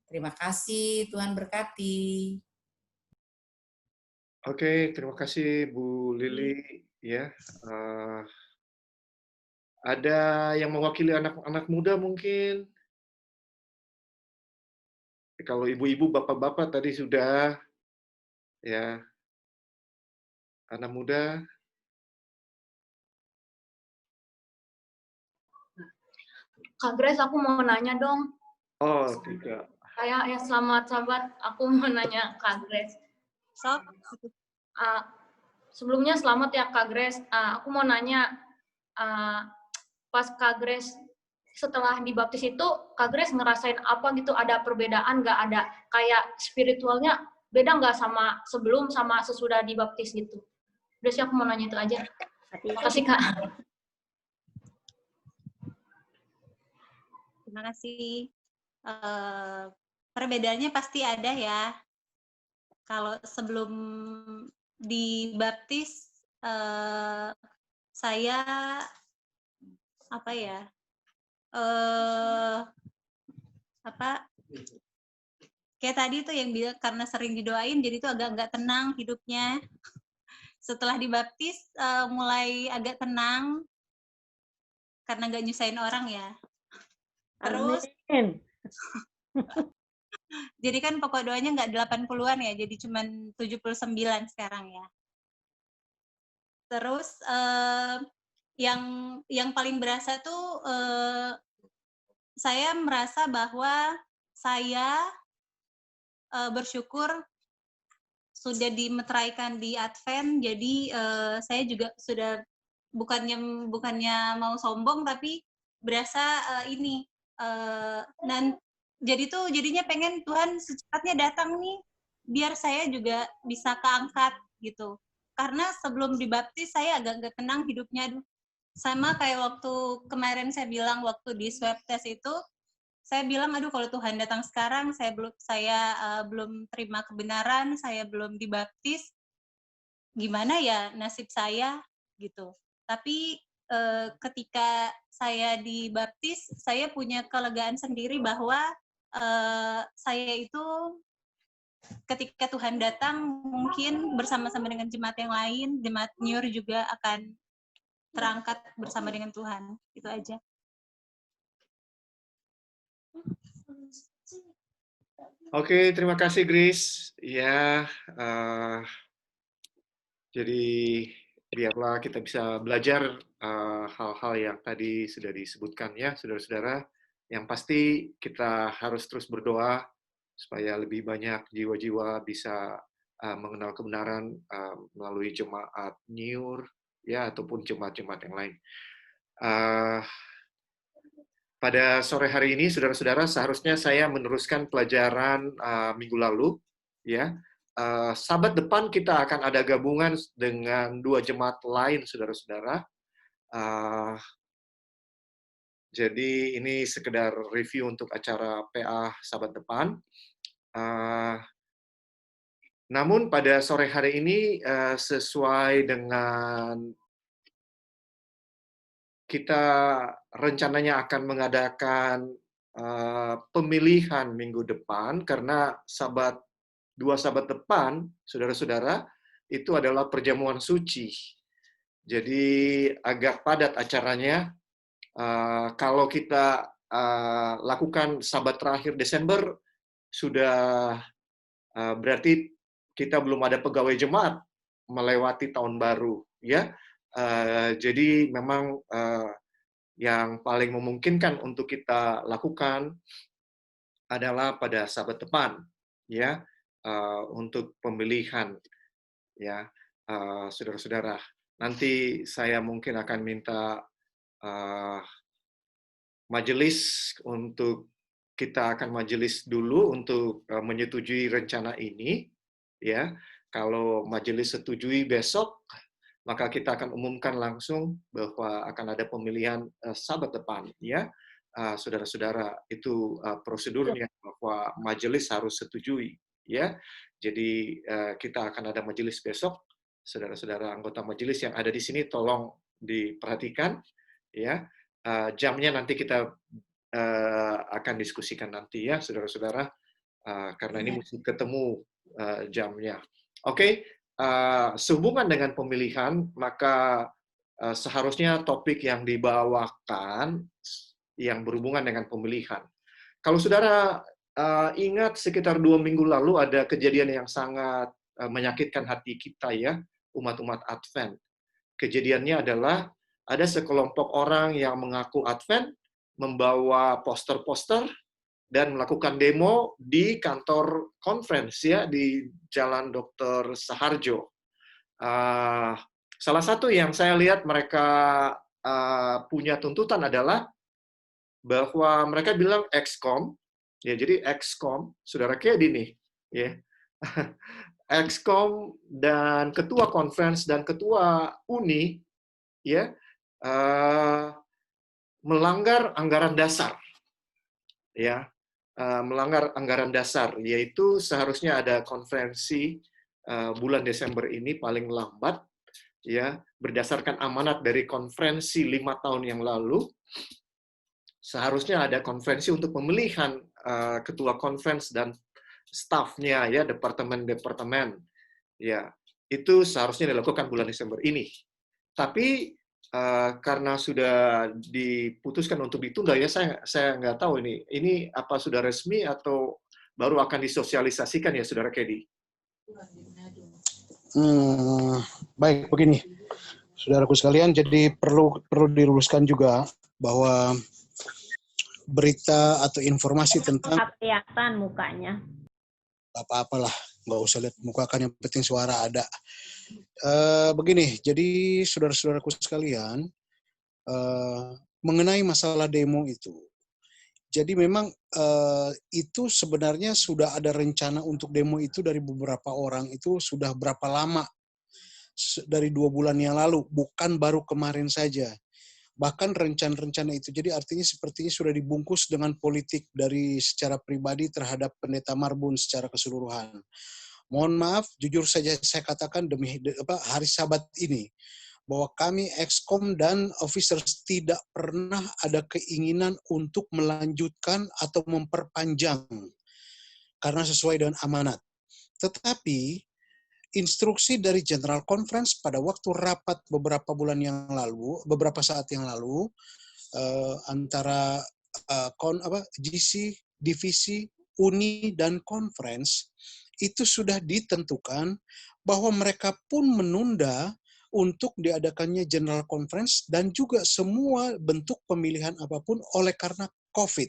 Terima kasih, Tuhan berkati. Oke, terima kasih Bu Lili ya. Ada yang mewakili anak-anak muda mungkin? Kalau ibu-ibu, bapak-bapak tadi sudah ya. Anak muda. Kak Grace, aku mau nanya dong. Oh, tidak. Ya selamat Sabat. Aku mau nanya Kak Grace. Sebelumnya selamat ya Kak Grace. Aku mau nanya, pas Kak Grace setelah dibaptis itu, Kak Grace ngerasain apa gitu? Ada perbedaan nggak? Ada kayak spiritualnya beda nggak sama sebelum sama sesudah dibaptis gitu. Udah sih aku mau nanya itu aja. Makasih Kak. Terima kasih. Perbedaannya pasti ada ya. Kalau sebelum dibaptis, saya apa ya? Kayak tadi tuh yang bilang karena sering didoain, jadi tuh agak nggak tenang hidupnya. Setelah dibaptis, mulai agak tenang karena nggak nyusahin orang ya. Terus, Amin. jadi kan pokok doanya nggak 80-an ya, jadi cuma 79 sekarang ya. Terus yang paling berasa tuh saya merasa bahwa saya bersyukur sudah dimeteraikan di Advent, jadi saya juga sudah bukannya mau sombong, tapi berasa ini dan jadi tuh jadinya pengen Tuhan secepatnya datang nih biar saya juga bisa keangkat gitu. Karena sebelum dibaptis saya agak nggak tenang hidupnya. Sama kayak waktu kemarin saya bilang waktu di swab test itu, saya bilang aduh kalau Tuhan datang sekarang saya belum terima kebenaran, saya belum dibaptis, gimana ya nasib saya gitu. Tapi ketika saya dibaptis, saya punya kelegaan sendiri bahwa saya itu ketika Tuhan datang mungkin bersama-sama dengan jemaat yang lain, jemaat Nyur juga akan terangkat bersama dengan Tuhan. Itu aja. Oke, terima kasih Grace. Ya, jadi biarlah kita bisa belajar hal-hal yang tadi sudah disebutkan ya, saudara-saudara. Yang pasti kita harus terus berdoa supaya lebih banyak jiwa-jiwa bisa mengenal kebenaran melalui jemaat Nyur ya ataupun jemaat-jemaat yang lain. Pada sore hari ini, saudara-saudara, seharusnya saya meneruskan pelajaran minggu lalu ya. Sabat depan kita akan ada gabungan dengan 2 jemaat lain, saudara-saudara. Jadi ini sekedar review untuk acara PA Sabat depan. Namun pada sore hari ini sesuai dengan kita rencananya akan mengadakan pemilihan minggu depan karena 2 sabat depan, saudara-saudara, itu adalah perjamuan suci. Jadi agak padat acaranya. Kalau kita lakukan sabat terakhir Desember, sudah berarti kita belum ada pegawai jemaat melewati tahun baru, ya. Jadi memang yang paling memungkinkan untuk kita lakukan adalah pada sabat depan, ya, untuk pemilihan, ya, saudara-saudara. Nanti saya mungkin akan minta majelis untuk kita akan majelis dulu untuk menyetujui rencana ini, ya. Kalau majelis setujui besok, maka kita akan umumkan langsung bahwa akan ada pemilihan sabat depan, ya, saudara-saudara. Itu prosedurnya bahwa majelis harus setujui, ya. Jadi kita akan ada majelis besok, saudara-saudara anggota majelis yang ada di sini tolong diperhatikan, ya. Jamnya nanti kita akan diskusikan nanti ya, saudara-saudara, karena ini mesti ketemu jamnya. Oke. Sehubungan dengan pemilihan, maka seharusnya topik yang dibawakan yang berhubungan dengan pemilihan. Kalau saudara ingat sekitar 2 minggu lalu ada kejadian yang sangat menyakitkan hati kita ya, umat-umat Advent. Kejadiannya adalah ada sekelompok orang yang mengaku Advent, membawa poster-poster, dan melakukan demo di kantor conference ya di Jalan Dr. Saharjo. Salah satu yang saya lihat mereka punya tuntutan adalah bahwa mereka bilang XCOM, ya jadi XCOM, saudara kayak nih, ya Exkom dan ketua conference dan ketua uni ya melanggar anggaran dasar ya, melanggar anggaran dasar, yaitu seharusnya ada konferensi bulan Desember ini paling lambat ya, berdasarkan amanat dari konferensi 5 tahun yang lalu. Seharusnya ada konferensi untuk pemilihan ketua conference dan stafnya ya, departemen-departemen ya, itu seharusnya dilakukan bulan Desember ini. Tapi karena sudah diputuskan untuk ditunda ya, saya nggak tahu ini apa sudah resmi atau baru akan disosialisasikan ya, Saudara Kedi. Baik, begini, saudaraku sekalian, jadi perlu diluruskan juga bahwa berita atau informasi tentang Nggak kelihatan mukanya. apa-apalah, nggak usah lihat muka kan, yang penting suara ada. Begini, jadi saudara-saudaraku sekalian, mengenai masalah demo itu, jadi memang itu sebenarnya sudah ada rencana untuk demo itu dari beberapa orang, itu sudah berapa lama, dari 2 bulan yang lalu, bukan baru kemarin saja. Bahkan rencana-rencana itu, jadi artinya sepertinya sudah dibungkus dengan politik dari secara pribadi terhadap Pendeta Marbun secara keseluruhan. Mohon maaf, jujur saja saya katakan demi hari Sabat ini, bahwa kami Exkom dan officers tidak pernah ada keinginan untuk melanjutkan atau memperpanjang karena sesuai dengan amanat. Tetapi instruksi dari General Conference pada waktu rapat beberapa saat yang lalu antara GC, divisi, uni dan conference itu sudah ditentukan bahwa mereka pun menunda untuk diadakannya General Conference dan juga semua bentuk pemilihan apapun oleh karena COVID.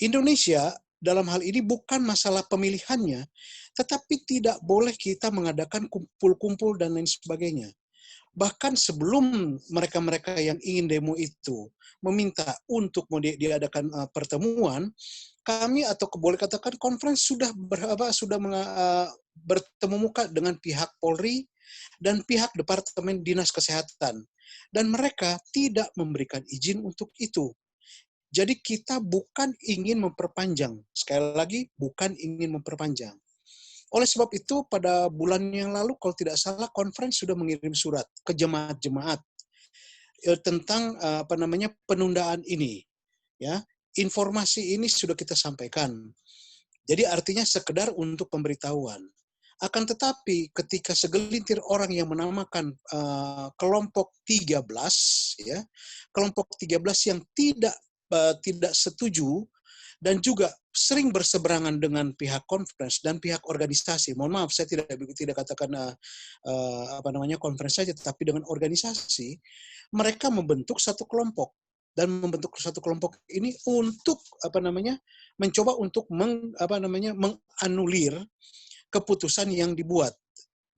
Indonesia dalam hal ini bukan masalah pemilihannya, tetapi tidak boleh kita mengadakan kumpul-kumpul dan lain sebagainya. Bahkan sebelum mereka-mereka yang ingin demo itu meminta untuk diadakan pertemuan, kami atau boleh katakan conference sudah bertemu muka dengan pihak Polri dan pihak Departemen Dinas Kesehatan. Dan mereka tidak memberikan izin untuk itu. Jadi kita bukan ingin memperpanjang. Sekali lagi, bukan ingin memperpanjang. Oleh sebab itu, pada bulan yang lalu, kalau tidak salah, conference sudah mengirim surat ke jemaat-jemaat tentang penundaan ini. Ya, informasi ini sudah kita sampaikan. Jadi artinya sekedar untuk pemberitahuan. Akan tetapi ketika segelintir orang yang menamakan kelompok 13, ya, kelompok 13 yang tidak setuju dan juga sering berseberangan dengan pihak conference dan pihak organisasi. Mohon maaf, saya tidak katakan conference saja, tapi dengan organisasi, mereka membentuk satu kelompok dan membentuk satu kelompok ini untuk mencoba untuk menganulir keputusan yang dibuat.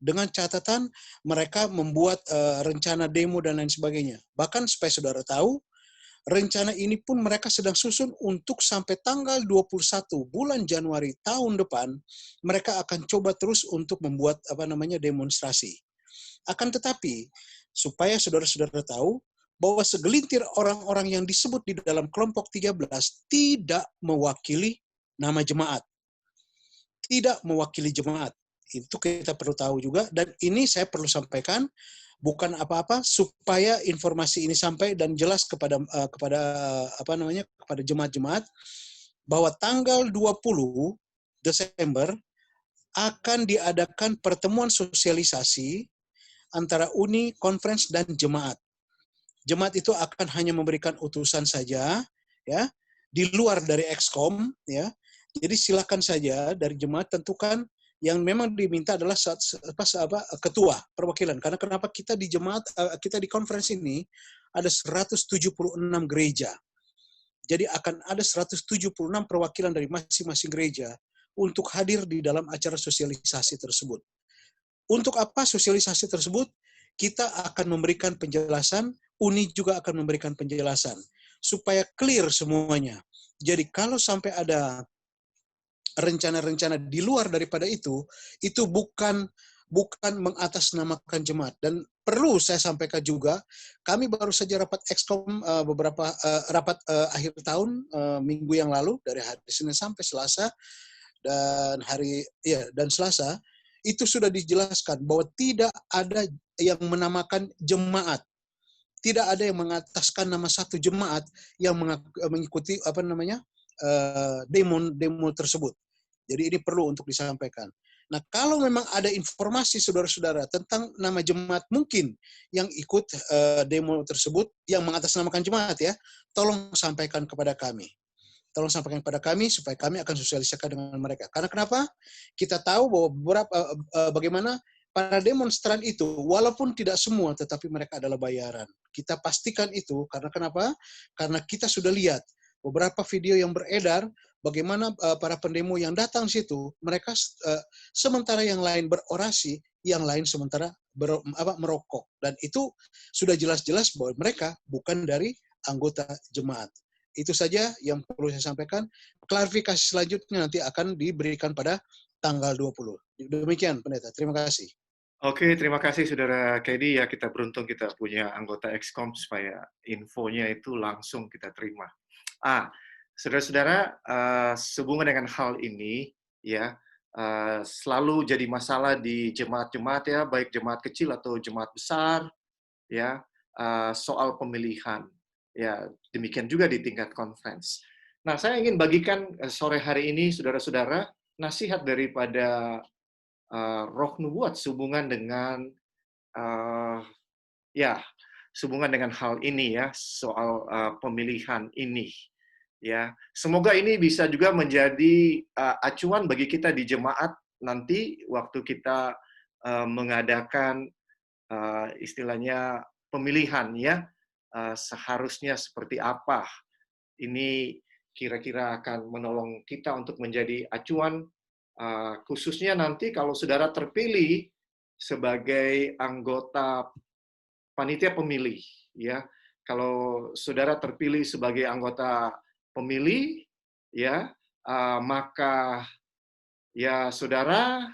Dengan catatan mereka membuat rencana demo dan lain sebagainya. Bahkan supaya saudara tahu, rencana ini pun mereka sedang susun untuk sampai tanggal 21 bulan Januari tahun depan, mereka akan coba terus untuk membuat demonstrasi. Akan tetapi, supaya saudara-saudara tahu, bahwa segelintir orang-orang yang disebut di dalam kelompok 13 tidak mewakili nama jemaat. Tidak mewakili jemaat. Itu kita perlu tahu juga, dan ini saya perlu sampaikan, bukan apa-apa supaya informasi ini sampai dan jelas kepada jemaat-jemaat bahwa tanggal 20 Desember akan diadakan pertemuan sosialisasi antara uni, conference dan jemaat. Jemaat itu akan hanya memberikan utusan saja, ya, di luar dari Exkom, ya. Jadi silakan saja dari jemaat tentukan. Yang memang diminta adalah ketua perwakilan. Karena kenapa kita di jemaat, kita di conference ini ada 176 gereja. Jadi akan ada 176 perwakilan dari masing-masing gereja untuk hadir di dalam acara sosialisasi tersebut. Untuk apa sosialisasi tersebut? Kita akan memberikan penjelasan, uni juga akan memberikan penjelasan supaya clear semuanya. Jadi kalau sampai ada rencana-rencana di luar daripada itu bukan mengatasnamakan jemaat. Dan perlu saya sampaikan juga, kami baru saja rapat Excom beberapa rapat akhir tahun minggu yang lalu dari hari Senin sampai Selasa dan Selasa itu sudah dijelaskan bahwa tidak ada yang menamakan jemaat. Tidak ada yang mengataskan nama satu jemaat yang mengikuti demo tersebut. Jadi ini perlu untuk disampaikan. Nah, kalau memang ada informasi saudara-saudara tentang nama jemaat mungkin yang ikut demo tersebut yang mengatasnamakan jemaat ya, tolong sampaikan kepada kami. Tolong sampaikan kepada kami supaya kami akan sosialisasikan dengan mereka. Karena kenapa? Kita tahu bahwa bagaimana para demonstran itu, walaupun tidak semua, tetapi mereka adalah bayaran. Kita pastikan itu, karena kenapa? Karena kita sudah lihat beberapa video yang beredar, bagaimana para pendemo yang datang situ, mereka sementara yang lain berorasi, yang lain sementara merokok. Dan itu sudah jelas-jelas bahwa mereka bukan dari anggota jemaat. Itu saja yang perlu saya sampaikan. Klarifikasi selanjutnya nanti akan diberikan pada tanggal 20. Demikian, Pendeta. Terima kasih. Oke, terima kasih Saudara Kedi ya. Kita beruntung kita punya anggota Excom supaya infonya itu langsung kita terima. Saudara-saudara, sehubungan dengan hal ini ya, selalu jadi masalah di jemaat-jemaat ya, baik jemaat kecil atau jemaat besar ya, soal pemilihan. Ya, demikian juga di tingkat conference. Nah, saya ingin bagikan sore hari ini saudara-saudara nasihat daripada Roh Nubuat sehubungan dengan sehubungan dengan hal ini ya, soal pemilihan ini ya. Semoga ini bisa juga menjadi acuan bagi kita di jemaat nanti waktu kita mengadakan istilahnya pemilihan ya, seharusnya seperti apa. Ini kira-kira akan menolong kita untuk menjadi acuan. Khususnya nanti kalau saudara terpilih sebagai anggota panitia pemilih, ya, kalau saudara terpilih sebagai anggota pemilih, ya, maka ya saudara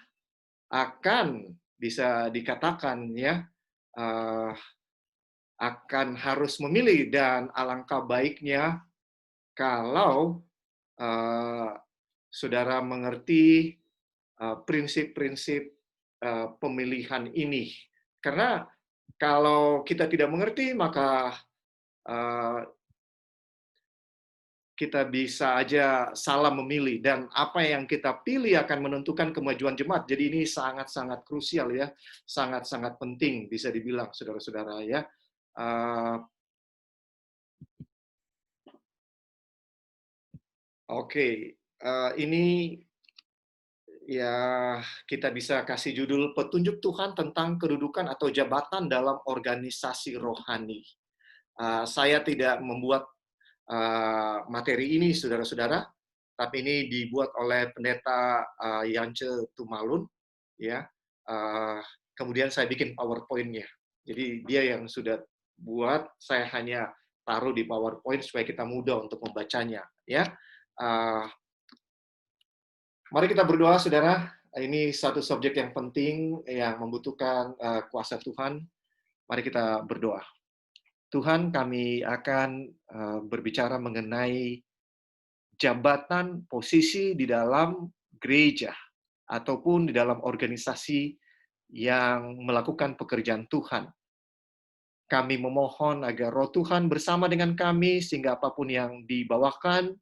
akan bisa dikatakan ya akan harus memilih, dan alangkah baiknya kalau saudara mengerti prinsip-prinsip pemilihan ini. Karena kalau kita tidak mengerti, maka kita bisa aja salah memilih, dan apa yang kita pilih akan menentukan kemajuan jemaat. Jadi ini sangat-sangat krusial ya, sangat-sangat penting bisa dibilang saudara-saudara ya. Oke, ini ya kita bisa kasih judul petunjuk Tuhan tentang kedudukan atau jabatan dalam organisasi rohani. Saya tidak membuat materi ini, saudara-saudara, tapi ini dibuat oleh pendeta Yance Tumalun, ya. Kemudian saya bikin PowerPoint-nya. Jadi dia yang sudah buat, saya hanya taruh di PowerPoint supaya kita mudah untuk membacanya, ya. Mari kita berdoa, saudara. Ini satu subjek yang penting, yang membutuhkan kuasa Tuhan. Mari kita berdoa. Tuhan, kami akan berbicara mengenai jabatan, posisi di dalam gereja, ataupun di dalam organisasi yang melakukan pekerjaan Tuhan. Kami memohon agar Roh Tuhan bersama dengan kami, sehingga apapun yang dibawakan,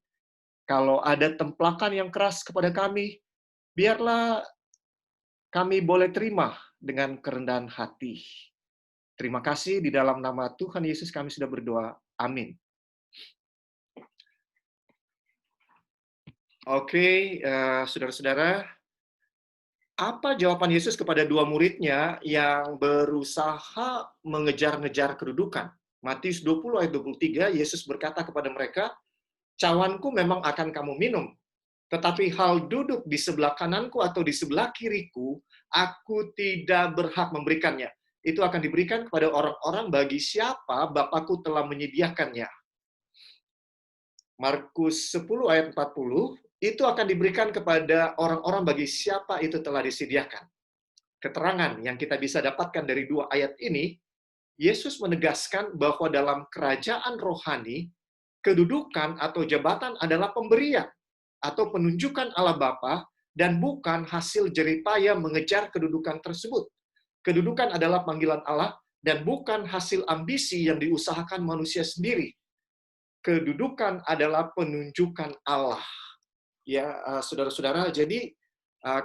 kalau ada templakan yang keras kepada kami, biarlah kami boleh terima dengan kerendahan hati. Terima kasih, di dalam nama Tuhan Yesus kami sudah berdoa. Amin. Oke, saudara-saudara, apa jawaban Yesus kepada dua muridnya yang berusaha mengejar-ngejar kedudukan? Matius 20 ayat 23, Yesus berkata kepada mereka, "Cawanku memang akan kamu minum, tetapi hal duduk di sebelah kananku atau di sebelah kiriku, aku tidak berhak memberikannya. Itu akan diberikan kepada orang-orang bagi siapa Bapakku telah menyediakannya." Markus 10 ayat 40, itu akan diberikan kepada orang-orang bagi siapa itu telah disediakan. Keterangan yang kita bisa dapatkan dari 2 ayat ini, Yesus menegaskan bahwa dalam kerajaan rohani, kedudukan atau jabatan adalah pemberian atau penunjukan Allah Bapa dan bukan hasil jeripaya mengejar kedudukan tersebut. Kedudukan adalah panggilan Allah dan bukan hasil ambisi yang diusahakan manusia sendiri. Kedudukan adalah penunjukan Allah. Ya, saudara-saudara, jadi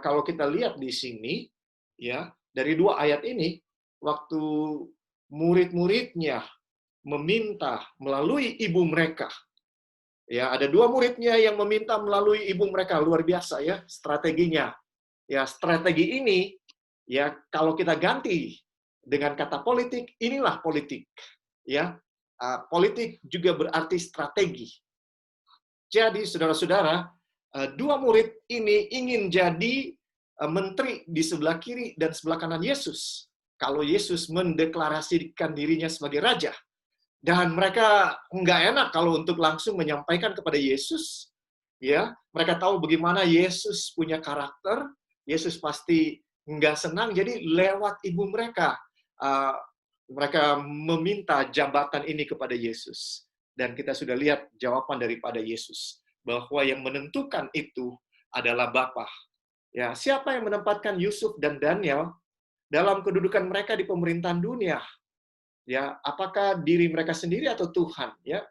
kalau kita lihat di sini, ya, dari 2 ayat ini, waktu murid-muridnya meminta melalui ibu mereka, ya, ada 2 muridnya yang meminta melalui ibu mereka, luar biasa ya strateginya. Ya, strategi ini, ya, kalau kita ganti dengan kata politik, inilah politik. Ya, politik juga berarti strategi. Jadi, saudara-saudara, 2 murid ini ingin jadi menteri di sebelah kiri dan sebelah kanan Yesus. Kalau Yesus mendeklarasikan dirinya sebagai raja. Dan mereka nggak enak kalau untuk langsung menyampaikan kepada Yesus. Ya, mereka tahu bagaimana Yesus punya karakter. Yesus pasti nggak senang, jadi lewat ibu mereka. Mereka meminta jabatan ini kepada Yesus. Dan kita sudah lihat jawaban daripada Yesus. Bahwa yang menentukan itu adalah Bapa. Ya, siapa yang menempatkan Yusuf dan Daniel dalam kedudukan mereka di pemerintahan dunia? Ya, apakah diri mereka sendiri atau Tuhan? Ya,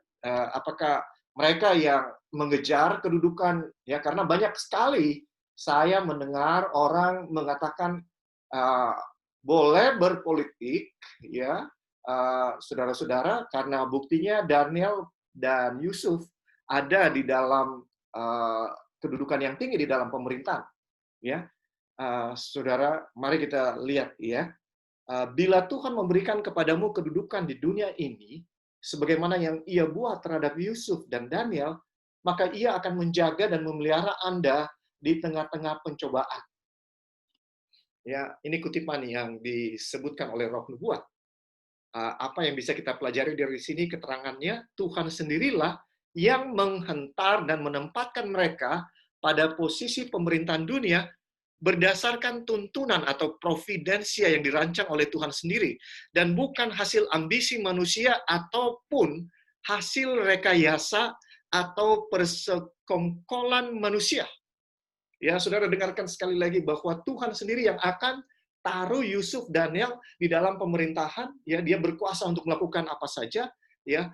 apakah mereka yang mengejar kedudukan? Ya, karena banyak sekali saya mendengar orang mengatakan boleh berpolitik, ya, saudara-saudara, karena buktinya Daniel dan Yusuf ada di dalam kedudukan yang tinggi di dalam pemerintahan. Ya, saudara, mari kita lihat ya. Bila Tuhan memberikan kepadamu kedudukan di dunia ini, sebagaimana yang Ia buat terhadap Yusuf dan Daniel, maka Ia akan menjaga dan memelihara Anda di tengah-tengah pencobaan. Ya, ini kutipan yang disebutkan oleh Roh Nubuat. Apa yang bisa kita pelajari dari sini keterangannya, Tuhan sendirilah yang menghentar dan menempatkan mereka pada posisi pemerintahan dunia berdasarkan tuntunan atau providensia yang dirancang oleh Tuhan sendiri, dan bukan hasil ambisi manusia ataupun hasil rekayasa atau persekongkolan manusia. Ya, saudara dengarkan sekali lagi bahwa Tuhan sendiri yang akan taruh Yusuf Daniel di dalam pemerintahan. Ya, dia berkuasa untuk melakukan apa saja. Ya,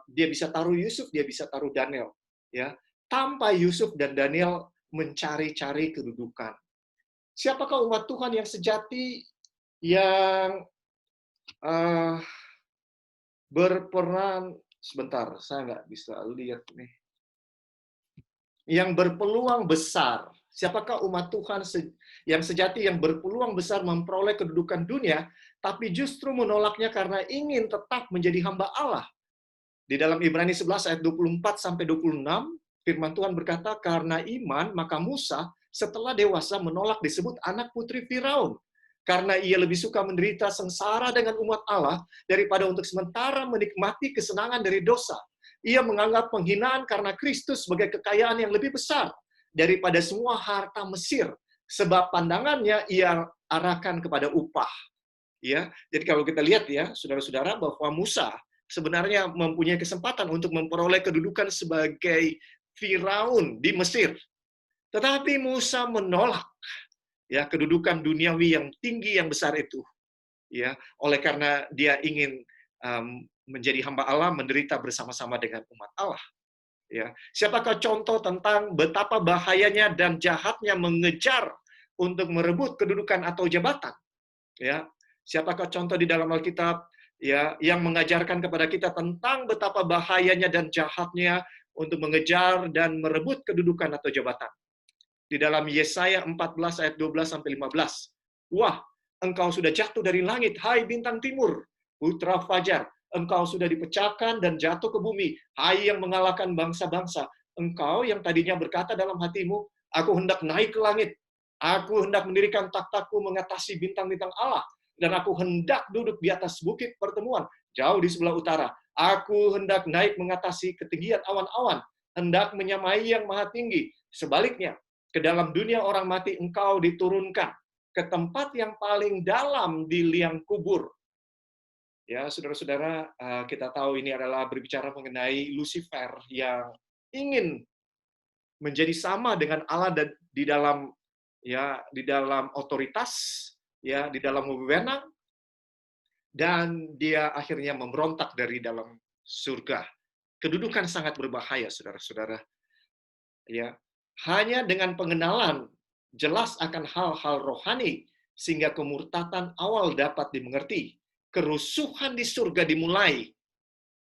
dia bisa taruh Yusuf, dia bisa taruh Daniel. Ya, tanpa Yusuf dan Daniel mencari-cari kedudukan. Siapakah umat Tuhan yang sejati yang berperan? Sebentar, saya nggak bisa lihat nih. Yang berpeluang besar. Siapakah umat Tuhan yang sejati yang berpeluang besar memperoleh kedudukan dunia, tapi justru menolaknya karena ingin tetap menjadi hamba Allah? Di dalam Ibrani 11 ayat 24-26, firman Tuhan berkata, karena iman, maka Musa setelah dewasa menolak disebut anak putri Firaun. Karena ia lebih suka menderita sengsara dengan umat Allah daripada untuk sementara menikmati kesenangan dari dosa. Ia menganggap penghinaan karena Kristus sebagai kekayaan yang lebih besar daripada semua harta Mesir. Sebab pandangannya ia arahkan kepada upah. Ya, jadi kalau kita lihat ya, saudara-saudara, bahwa Musa sebenarnya mempunyai kesempatan untuk memperoleh kedudukan sebagai Firaun di Mesir. Tetapi Musa menolak ya kedudukan duniawi yang tinggi yang besar itu. Ya, oleh karena dia ingin menjadi hamba Allah, menderita bersama-sama dengan umat Allah. Ya, siapakah contoh tentang betapa bahayanya dan jahatnya mengejar untuk merebut kedudukan atau jabatan? Ya, siapakah contoh di dalam Alkitab ya yang mengajarkan kepada kita tentang betapa bahayanya dan jahatnya untuk mengejar dan merebut kedudukan atau jabatan? Di dalam Yesaya 14 ayat 12-15. Wah, engkau sudah jatuh dari langit, hai bintang timur, putra fajar. Engkau sudah dipecahkan dan jatuh ke bumi, hai yang mengalahkan bangsa-bangsa. Engkau yang tadinya berkata dalam hatimu, aku hendak naik ke langit. Aku hendak mendirikan takhtaku mengatasi bintang-bintang Allah. Dan aku hendak duduk di atas bukit pertemuan, jauh di sebelah utara. Aku hendak naik mengatasi ketinggian awan-awan, hendak menyamai yang maha tinggi. Sebaliknya, ke dalam dunia orang mati engkau diturunkan ke tempat yang paling dalam di liang kubur. Ya, saudara-saudara, kita tahu ini adalah berbicara mengenai Lucifer yang ingin menjadi sama dengan Allah dan di dalam otoritas, ya, di dalam wewenang, dan dia akhirnya memberontak dari dalam surga. Kedudukan sangat berbahaya, saudara-saudara. Ya, hanya dengan pengenalan jelas akan hal-hal rohani sehingga kemurtatan awal dapat dimengerti. Kerusuhan di surga dimulai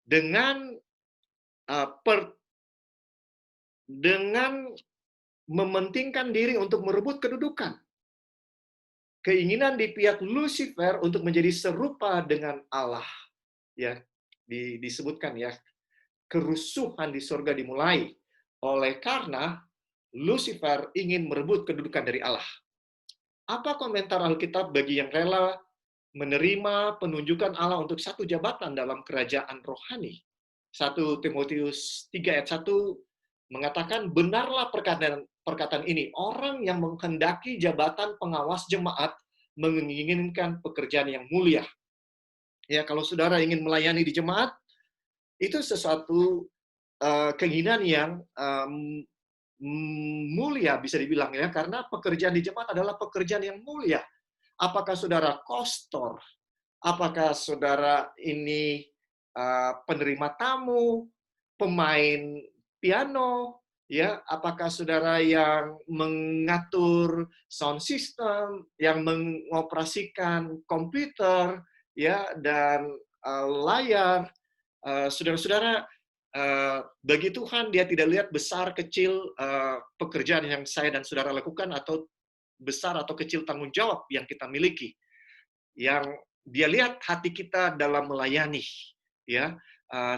dengan dengan mementingkan diri untuk merebut kedudukan. Keinginan di pihak Lucifer untuk menjadi serupa dengan Allah. Ya, disebutkan ya, kerusuhan di surga dimulai oleh karena Lucifer ingin merebut kedudukan dari Allah. Apa komentar Alkitab bagi yang rela menerima penunjukan Allah untuk satu jabatan dalam kerajaan rohani? 1 Timotius 3 ayat 1 mengatakan, benarlah perkataan ini, orang yang menghendaki jabatan pengawas jemaat menginginkan pekerjaan yang mulia. Ya, kalau saudara ingin melayani di jemaat, itu sesuatu keinginan yang mulia bisa dibilang ya, karena pekerjaan di jemaat adalah pekerjaan yang mulia. Apakah saudara kostor? Apakah saudara ini penerima tamu, pemain piano, ya? Apakah saudara yang mengatur sound system, yang mengoperasikan komputer, ya, dan layar? Saudara-saudara, bagi Tuhan dia tidak lihat besar kecil pekerjaan yang saya dan saudara lakukan atau besar atau kecil tanggung jawab yang kita miliki. Yang dia lihat hati kita dalam melayani, ya,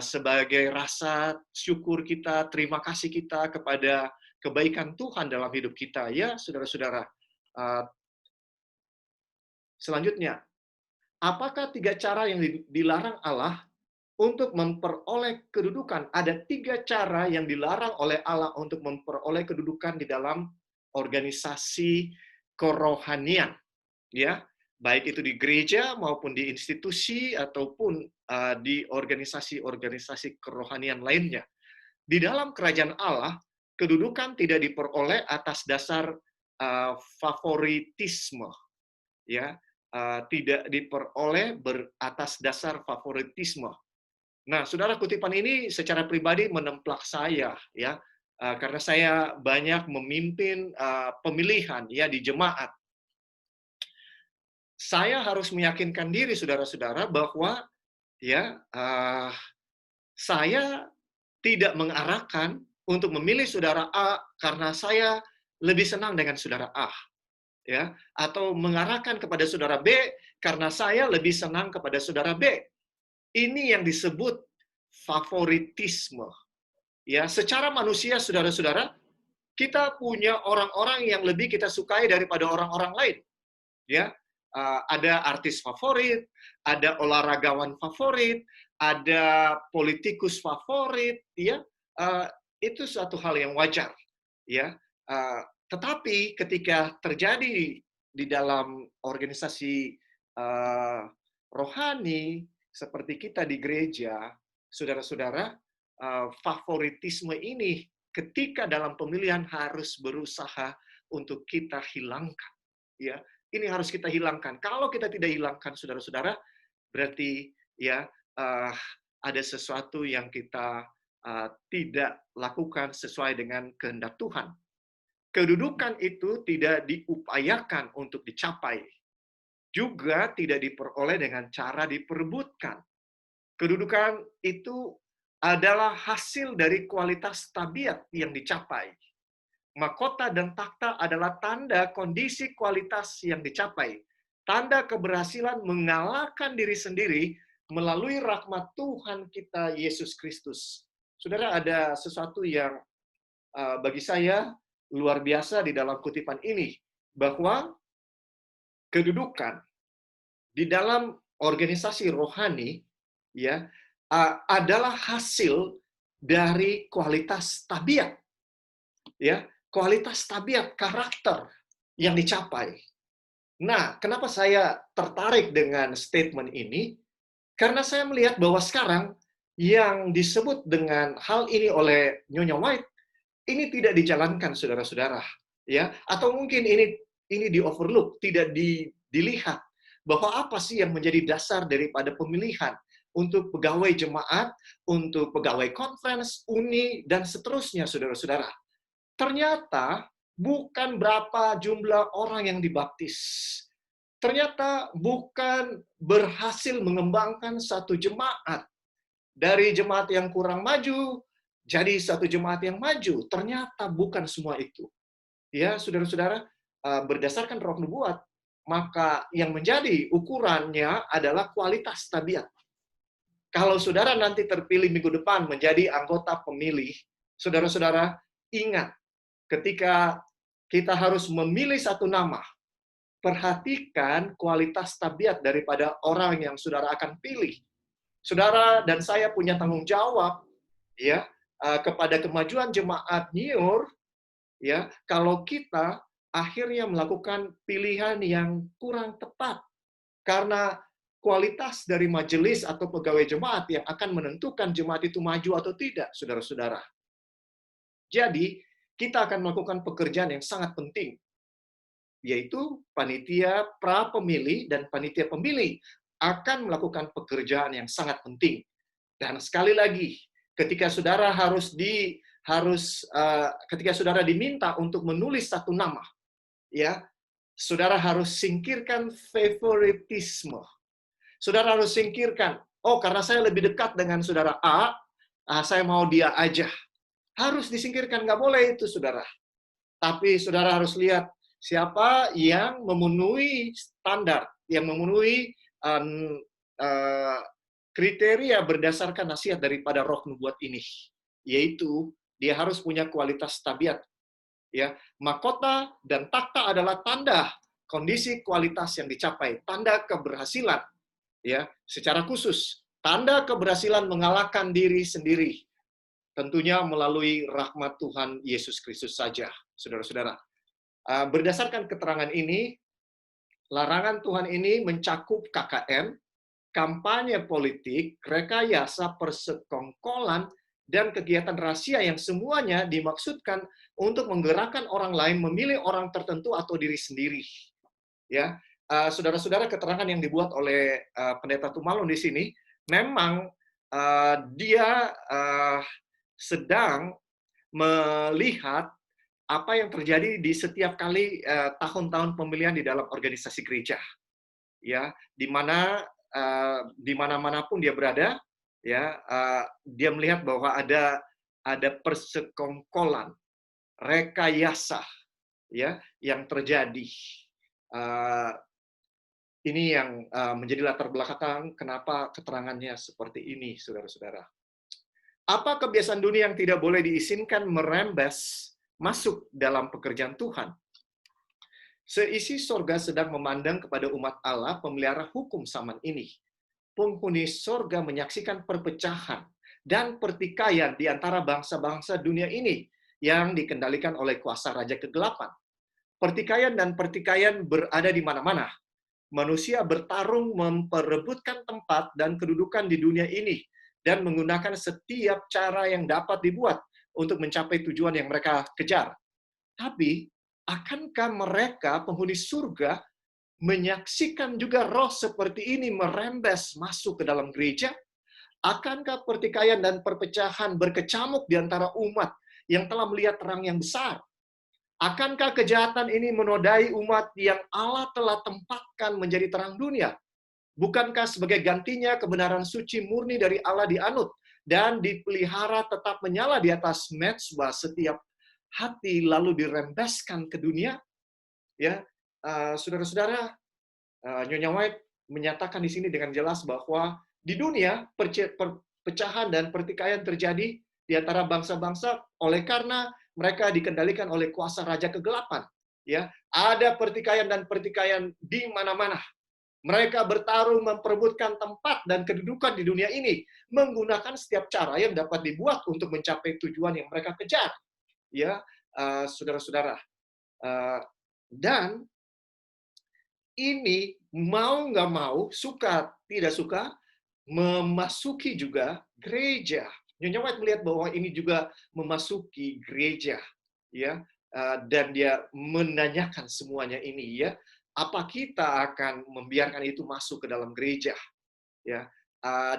sebagai rasa syukur kita, terima kasih kita kepada kebaikan Tuhan dalam hidup kita, ya, saudara-saudara. Selanjutnya, apakah 3 cara yang dilarang Allah untuk memperoleh kedudukan? Ada 3 cara yang dilarang oleh Allah untuk memperoleh kedudukan di dalam organisasi kerohanian, ya, baik itu di gereja maupun di institusi ataupun di organisasi-organisasi kerohanian lainnya. Di dalam kerajaan Allah, kedudukan tidak diperoleh atas dasar favoritisme, ya, tidak diperoleh atas dasar favoritisme. Nah, saudara, kutipan ini secara pribadi menemplak saya, ya, karena saya banyak memimpin pemilihan, ya, di jemaat. Saya harus meyakinkan diri, saudara-saudara, bahwa, ya, saya tidak mengarahkan untuk memilih saudara A karena saya lebih senang dengan saudara A, ya, atau mengarahkan kepada saudara B karena saya lebih senang kepada saudara B. Ini yang disebut favoritisme. Ya, secara manusia, saudara-saudara, kita punya orang-orang yang lebih kita sukai daripada orang-orang lain. Ya, ada artis favorit, ada olahragawan favorit, ada politikus favorit, ya, itu suatu hal yang wajar, ya. Tetapi ketika terjadi di dalam organisasi rohani seperti kita di gereja, saudara-saudara, favoritisme ini ketika dalam pemilihan harus berusaha untuk kita hilangkan, ya. Ini harus kita hilangkan. Kalau kita tidak hilangkan, saudara-saudara, berarti, ya, ada sesuatu yang kita tidak lakukan sesuai dengan kehendak Tuhan. Kedudukan itu tidak diupayakan untuk dicapai, juga tidak diperoleh dengan cara diperebutkan. Kedudukan itu adalah hasil dari kualitas tabiat yang dicapai. Mahkota dan takhta adalah tanda kondisi kualitas yang dicapai. Tanda keberhasilan mengalahkan diri sendiri melalui rahmat Tuhan kita Yesus Kristus. Saudara, ada sesuatu yang bagi saya luar biasa di dalam kutipan ini, bahwa kedudukan di dalam organisasi rohani, ya, adalah hasil dari kualitas tabiat, ya. kualitas tabiat, karakter yang dicapai. Nah, kenapa saya tertarik dengan statement ini? Karena saya melihat bahwa sekarang yang disebut dengan hal ini oleh Nyonya White ini tidak dijalankan, saudara-saudara, ya. Atau mungkin ini di overlook, tidak dilihat bahwa apa sih yang menjadi dasar daripada pemilihan untuk pegawai jemaat, untuk pegawai conference, uni, dan seterusnya, saudara-saudara. Ternyata bukan berapa jumlah orang yang dibaptis. Ternyata bukan berhasil mengembangkan satu jemaat. Dari jemaat yang kurang maju, jadi satu jemaat yang maju. Ternyata bukan semua itu. Ya, saudara-saudara, berdasarkan roh nubuat, maka yang menjadi ukurannya adalah kualitas tabiat. Kalau saudara nanti terpilih minggu depan menjadi anggota pemilih, saudara-saudara ingat, ketika kita harus memilih satu nama, perhatikan kualitas tabiat daripada orang yang saudara akan pilih. Saudara dan saya punya tanggung jawab ya kepada kemajuan jemaat New York, ya, kalau kita akhirnya melakukan pilihan yang kurang tepat. Karena kualitas dari majelis atau pegawai jemaat yang akan menentukan jemaat itu maju atau tidak, saudara-saudara. Jadi, kita akan melakukan pekerjaan yang sangat penting, yaitu panitia pra-pemilih dan panitia pemilih akan melakukan pekerjaan yang sangat penting. Dan sekali lagi, ketika saudara ketika saudara diminta untuk menulis satu nama, ya, saudara harus singkirkan favoritisme. Saudara harus singkirkan, oh karena saya lebih dekat dengan saudara A, saya mau dia aja. Harus disingkirkan, nggak boleh itu, saudara. Tapi saudara harus lihat siapa yang memenuhi standar, yang memenuhi kriteria berdasarkan nasihat daripada roh nubuat ini. Yaitu, dia harus punya kualitas tabiat. Ya, mahkota dan takhta adalah tanda kondisi kualitas yang dicapai, tanda keberhasilan. Ya, secara khusus, tanda keberhasilan mengalahkan diri sendiri. Tentunya melalui rahmat Tuhan Yesus Kristus saja, saudara-saudara. Berdasarkan keterangan ini, larangan Tuhan ini mencakup KKN, kampanye politik, rekayasa, persekongkolan, dan kegiatan rahasia yang semuanya dimaksudkan untuk menggerakkan orang lain memilih orang tertentu atau diri sendiri. Ya, saudara-saudara, keterangan yang dibuat oleh Pendeta Tumalun di sini, memang dia sedang melihat apa yang terjadi di setiap kali tahun-tahun pemilihan di dalam organisasi gereja. Ya, di mana-manapun dia berada, ya, dia melihat bahwa ada persekongkolan, rekayasa, ya, yang terjadi. Ini yang menjadi latar belakang kenapa keterangannya seperti ini, saudara-saudara. Apa kebiasaan dunia yang tidak boleh diizinkan merembes masuk dalam pekerjaan Tuhan? Seisi sorga sedang memandang kepada umat Allah pemelihara hukum zaman ini. Penghuni sorga menyaksikan perpecahan dan pertikaian di antara bangsa-bangsa dunia ini yang dikendalikan oleh kuasa raja kegelapan. Pertikaian dan pertikaian berada di mana-mana. Manusia bertarung memperebutkan tempat dan kedudukan di dunia ini dan menggunakan setiap cara yang dapat dibuat untuk mencapai tujuan yang mereka kejar. Tapi, akankah mereka, penghuni surga, menyaksikan juga roh seperti ini merembes masuk ke dalam gereja? Akankah pertikaian dan perpecahan berkecamuk di antara umat yang telah melihat terang yang besar? Akankah kejahatan ini menodai umat yang Allah telah tempatkan menjadi terang dunia? Bukankah sebagai gantinya kebenaran suci murni dari Allah dianut dan dipelihara tetap menyala di atas mezbah setiap hati lalu dirembeskan ke dunia? Ya, saudara-saudara, Nyonya White menyatakan di sini dengan jelas bahwa di dunia perpecahan dan pertikaian terjadi di antara bangsa-bangsa oleh karena mereka dikendalikan oleh kuasa raja kegelapan. Ya, ada pertikaian dan pertikaian di mana-mana. Mereka bertarung memperebutkan tempat dan kedudukan di dunia ini menggunakan setiap cara yang dapat dibuat untuk mencapai tujuan yang mereka kejar. Ya, saudara-saudara. Dan ini mau nggak mau, suka tidak suka, memasuki juga gereja. Nyonya White melihat bahwa ini juga memasuki gereja, ya, dan dia menanyakan semuanya ini, ya, apa kita akan membiarkan itu masuk ke dalam gereja, ya,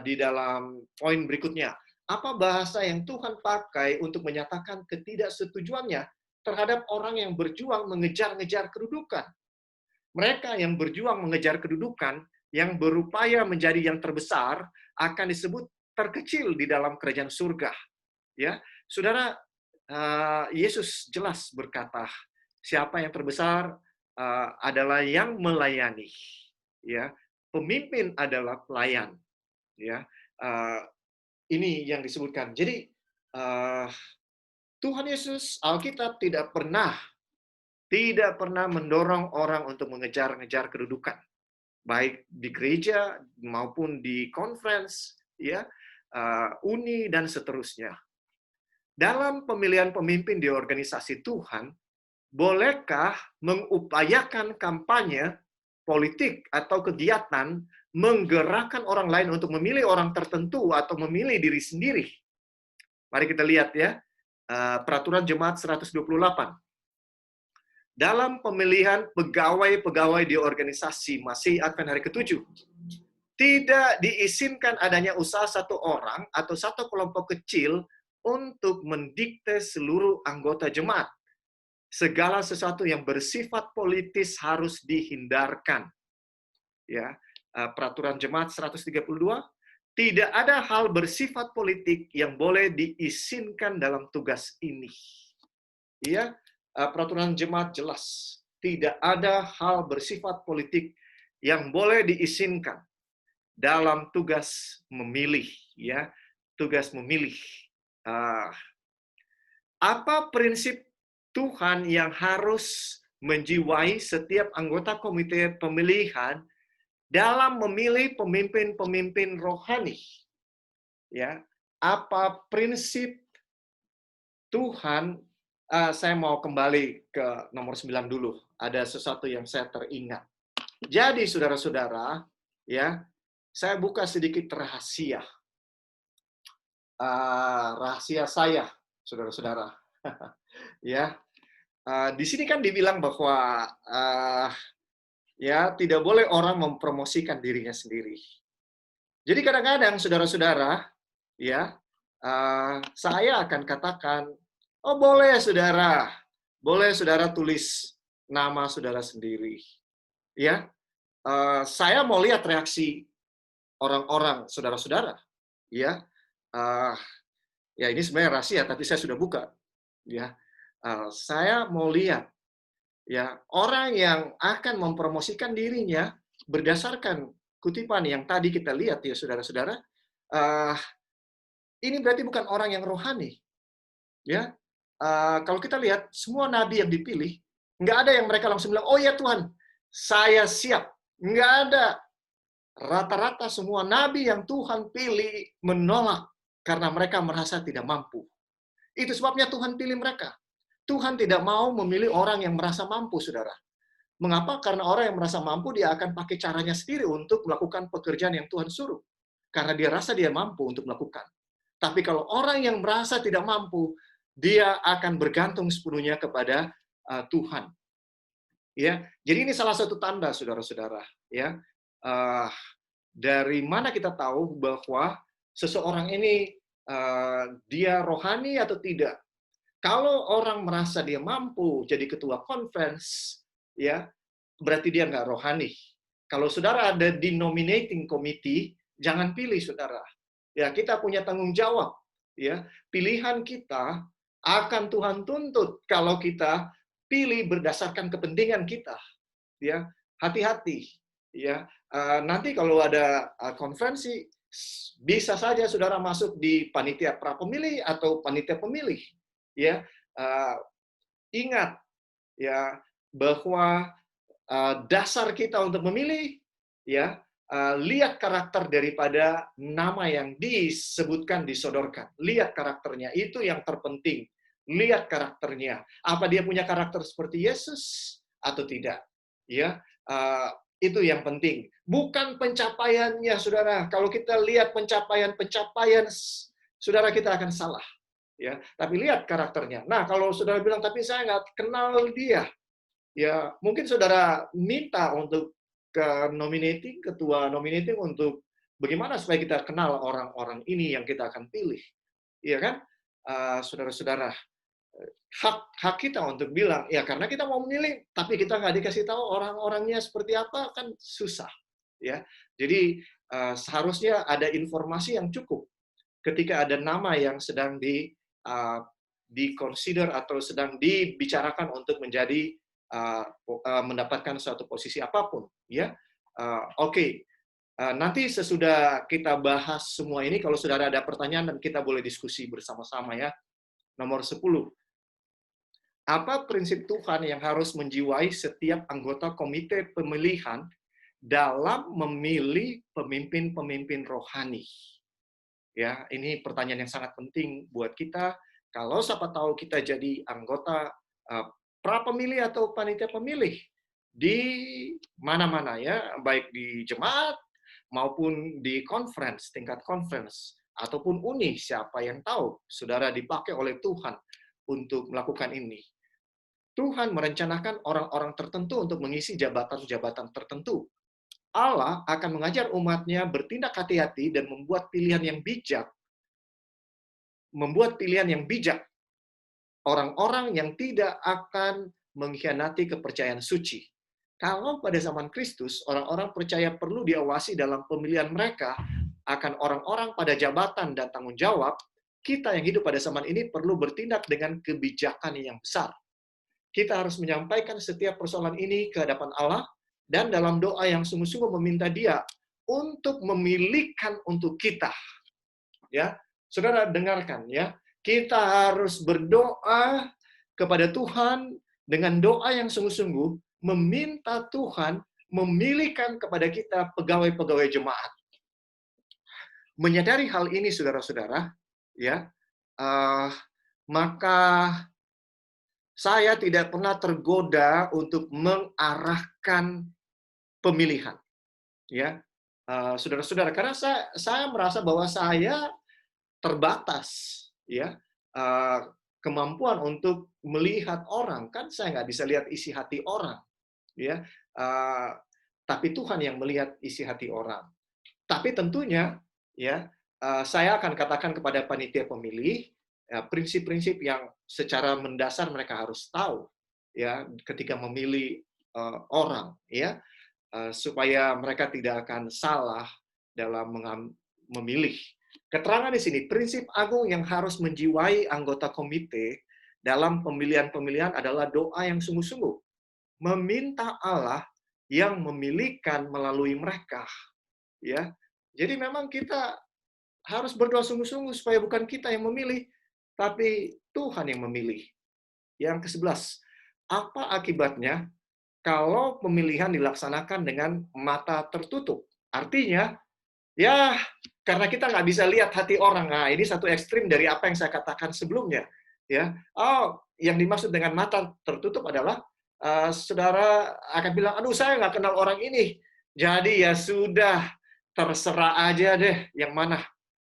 di dalam poin berikutnya. Apa bahasa yang Tuhan pakai untuk menyatakan ketidaksetujuannya terhadap orang yang berjuang mengejar-ngejar kedudukan? Mereka yang berjuang mengejar kedudukan, yang berupaya menjadi yang terbesar, akan disebut terkecil di dalam kerajaan surga. Ya, saudara, Yesus jelas berkata, siapa yang terbesar adalah yang melayani. Ya, pemimpin adalah pelayan. Ya, ini yang disebutkan. Jadi Tuhan Yesus, Alkitab tidak pernah mendorong orang untuk mengejar-ngejar kedudukan, baik di gereja maupun di conference, ya, uni dan seterusnya. Dalam pemilihan pemimpin di organisasi Tuhan, bolehkah mengupayakan kampanye politik atau kegiatan menggerakkan orang lain untuk memilih orang tertentu atau memilih diri sendiri? Mari kita lihat, ya, peraturan jemaat 128. Dalam pemilihan pegawai-pegawai di organisasi Masih Advent hari ke-7, tidak diizinkan adanya usaha satu orang atau satu kelompok kecil untuk mendikte seluruh anggota jemaat. Segala sesuatu yang bersifat politis harus dihindarkan. Ya, peraturan jemaat 132, tidak ada hal bersifat politik yang boleh diizinkan dalam tugas ini. Ya, peraturan jemaat jelas, tidak ada hal bersifat politik yang boleh diizinkan dalam tugas memilih, ya, tugas memilih. Apa prinsip Tuhan yang harus menjiwai setiap anggota komite pemilihan dalam memilih pemimpin-pemimpin rohani? Ya, apa prinsip Tuhan? Saya mau kembali ke nomor 9 dulu. Ada sesuatu yang saya teringat. Jadi, saudara-saudara, ya, saya buka sedikit rahasia. Rahasia saya, saudara-saudara. Ya, di sini kan dibilang bahwa ya, tidak boleh orang mempromosikan dirinya sendiri. Jadi kadang-kadang, saudara-saudara, ya, saya akan katakan, oh boleh saudara tulis nama saudara sendiri. Ya, saya mau lihat reaksi orang-orang saudara-saudara. Ya, ya ini sebenarnya rahasia, tapi saya sudah buka. Ya, saya mau lihat, ya, orang yang akan mempromosikan dirinya berdasarkan kutipan yang tadi kita lihat, ya saudara-saudara. Ini berarti bukan orang yang rohani. Ya, kalau kita lihat semua nabi yang dipilih, nggak ada yang mereka langsung bilang, oh ya Tuhan, saya siap. Nggak ada. Rata-rata semua nabi yang Tuhan pilih menolak karena mereka merasa tidak mampu. Itu sebabnya Tuhan pilih mereka. Tuhan tidak mau memilih orang yang merasa mampu, saudara. Mengapa? Karena orang yang merasa mampu, dia akan pakai caranya sendiri untuk melakukan pekerjaan yang Tuhan suruh. Karena dia rasa dia mampu untuk melakukan. Tapi kalau orang yang merasa tidak mampu, dia akan bergantung sepenuhnya kepada Tuhan. Ya, jadi ini salah satu tanda, saudara-saudara. Ya, dari mana kita tahu bahwa seseorang ini dia rohani atau tidak? Kalau orang merasa dia mampu jadi ketua conference, ya, berarti dia nggak rohani. Kalau saudara ada di nominating committee, jangan pilih saudara. Ya, kita punya tanggung jawab. Ya, pilihan kita akan Tuhan tuntut kalau kita pilih berdasarkan kepentingan kita. Ya, hati-hati. Ya, nanti kalau ada konferensi, bisa saja saudara masuk di panitia prapemilih atau panitia pemilih. Ya, ingat, ya, bahwa dasar kita untuk memilih, ya, lihat karakter daripada nama yang disebutkan, disodorkan. Lihat karakternya, itu yang terpenting. Lihat karakternya. Apa dia punya karakter seperti Yesus atau tidak? Ya, itu yang penting. Bukan pencapaiannya, saudara. Kalau kita lihat pencapaian, saudara, kita akan salah. Ya, tapi lihat karakternya. Nah, kalau saudara bilang, tapi saya nggak kenal dia, ya mungkin saudara minta untuk ke ketua nominating untuk bagaimana supaya kita kenal orang-orang ini yang kita akan pilih, iya kan, saudara-saudara. Hak kita untuk bilang, ya karena kita mau memilih, tapi kita nggak dikasih tahu orang-orangnya seperti apa, kan susah. Ya, jadi seharusnya ada informasi yang cukup ketika ada nama yang sedang di-consider atau sedang dibicarakan untuk menjadi mendapatkan suatu posisi apapun. Ya, oke. Nanti sesudah kita bahas semua ini, kalau saudara ada pertanyaan dan kita boleh diskusi bersama-sama ya. Nomor 10. Apa prinsip Tuhan yang harus menjiwai setiap anggota komite pemilihan dalam memilih pemimpin-pemimpin rohani? Ya, ini pertanyaan yang sangat penting buat kita. Kalau siapa tahu kita jadi anggota pra-pemilih atau panitia pemilih di mana-mana ya, baik di jemaat maupun di tingkat conference, ataupun uni, siapa yang tahu saudara dipakai oleh Tuhan untuk melakukan ini. Tuhan merencanakan orang-orang tertentu untuk mengisi jabatan-jabatan tertentu. Allah akan mengajar umatnya bertindak hati-hati dan membuat pilihan yang bijak. Orang-orang yang tidak akan mengkhianati kepercayaan suci. Kalau pada zaman Kristus, orang-orang percaya perlu diawasi dalam pemilihan mereka akan orang-orang pada jabatan dan tanggung jawab, kita yang hidup pada zaman ini perlu bertindak dengan kebijakan yang besar. Kita harus menyampaikan setiap persoalan ini ke hadapan Allah dan dalam doa yang sungguh-sungguh meminta Dia untuk memilihkan untuk kita. Ya, saudara dengarkan ya. Kita harus berdoa kepada Tuhan dengan doa yang sungguh-sungguh meminta Tuhan memilihkan kepada kita pegawai-pegawai jemaat. Menyadari hal ini, saudara-saudara, ya, maka saya tidak pernah tergoda untuk mengarahkan pemilihan, ya, saudara-saudara, karena saya merasa bahwa saya terbatas, ya, kemampuan untuk melihat orang, kan saya nggak bisa lihat isi hati orang, ya, tapi Tuhan yang melihat isi hati orang. Tapi tentunya, ya, saya akan katakan kepada panitia pemilih prinsip-prinsip yang secara mendasar mereka harus tahu, ya, ketika memilih orang, ya, supaya mereka tidak akan salah dalam memilih. Keterangan di sini, prinsip agung yang harus menjiwai anggota komite dalam pemilihan-pemilihan adalah doa yang sungguh-sungguh, meminta Allah yang memilihkan melalui mereka, ya. Jadi memang kita harus berdoa sungguh-sungguh supaya bukan kita yang memilih, tapi Tuhan yang memilih. Yang ke-11, apa akibatnya kalau pemilihan dilaksanakan dengan mata tertutup? Artinya, ya, karena kita nggak bisa lihat hati orang. Nah, ini satu ekstrim dari apa yang saya katakan sebelumnya. Ya, yang dimaksud dengan mata tertutup adalah saudara akan bilang, aduh saya nggak kenal orang ini. Jadi ya sudah, terserah aja deh yang mana.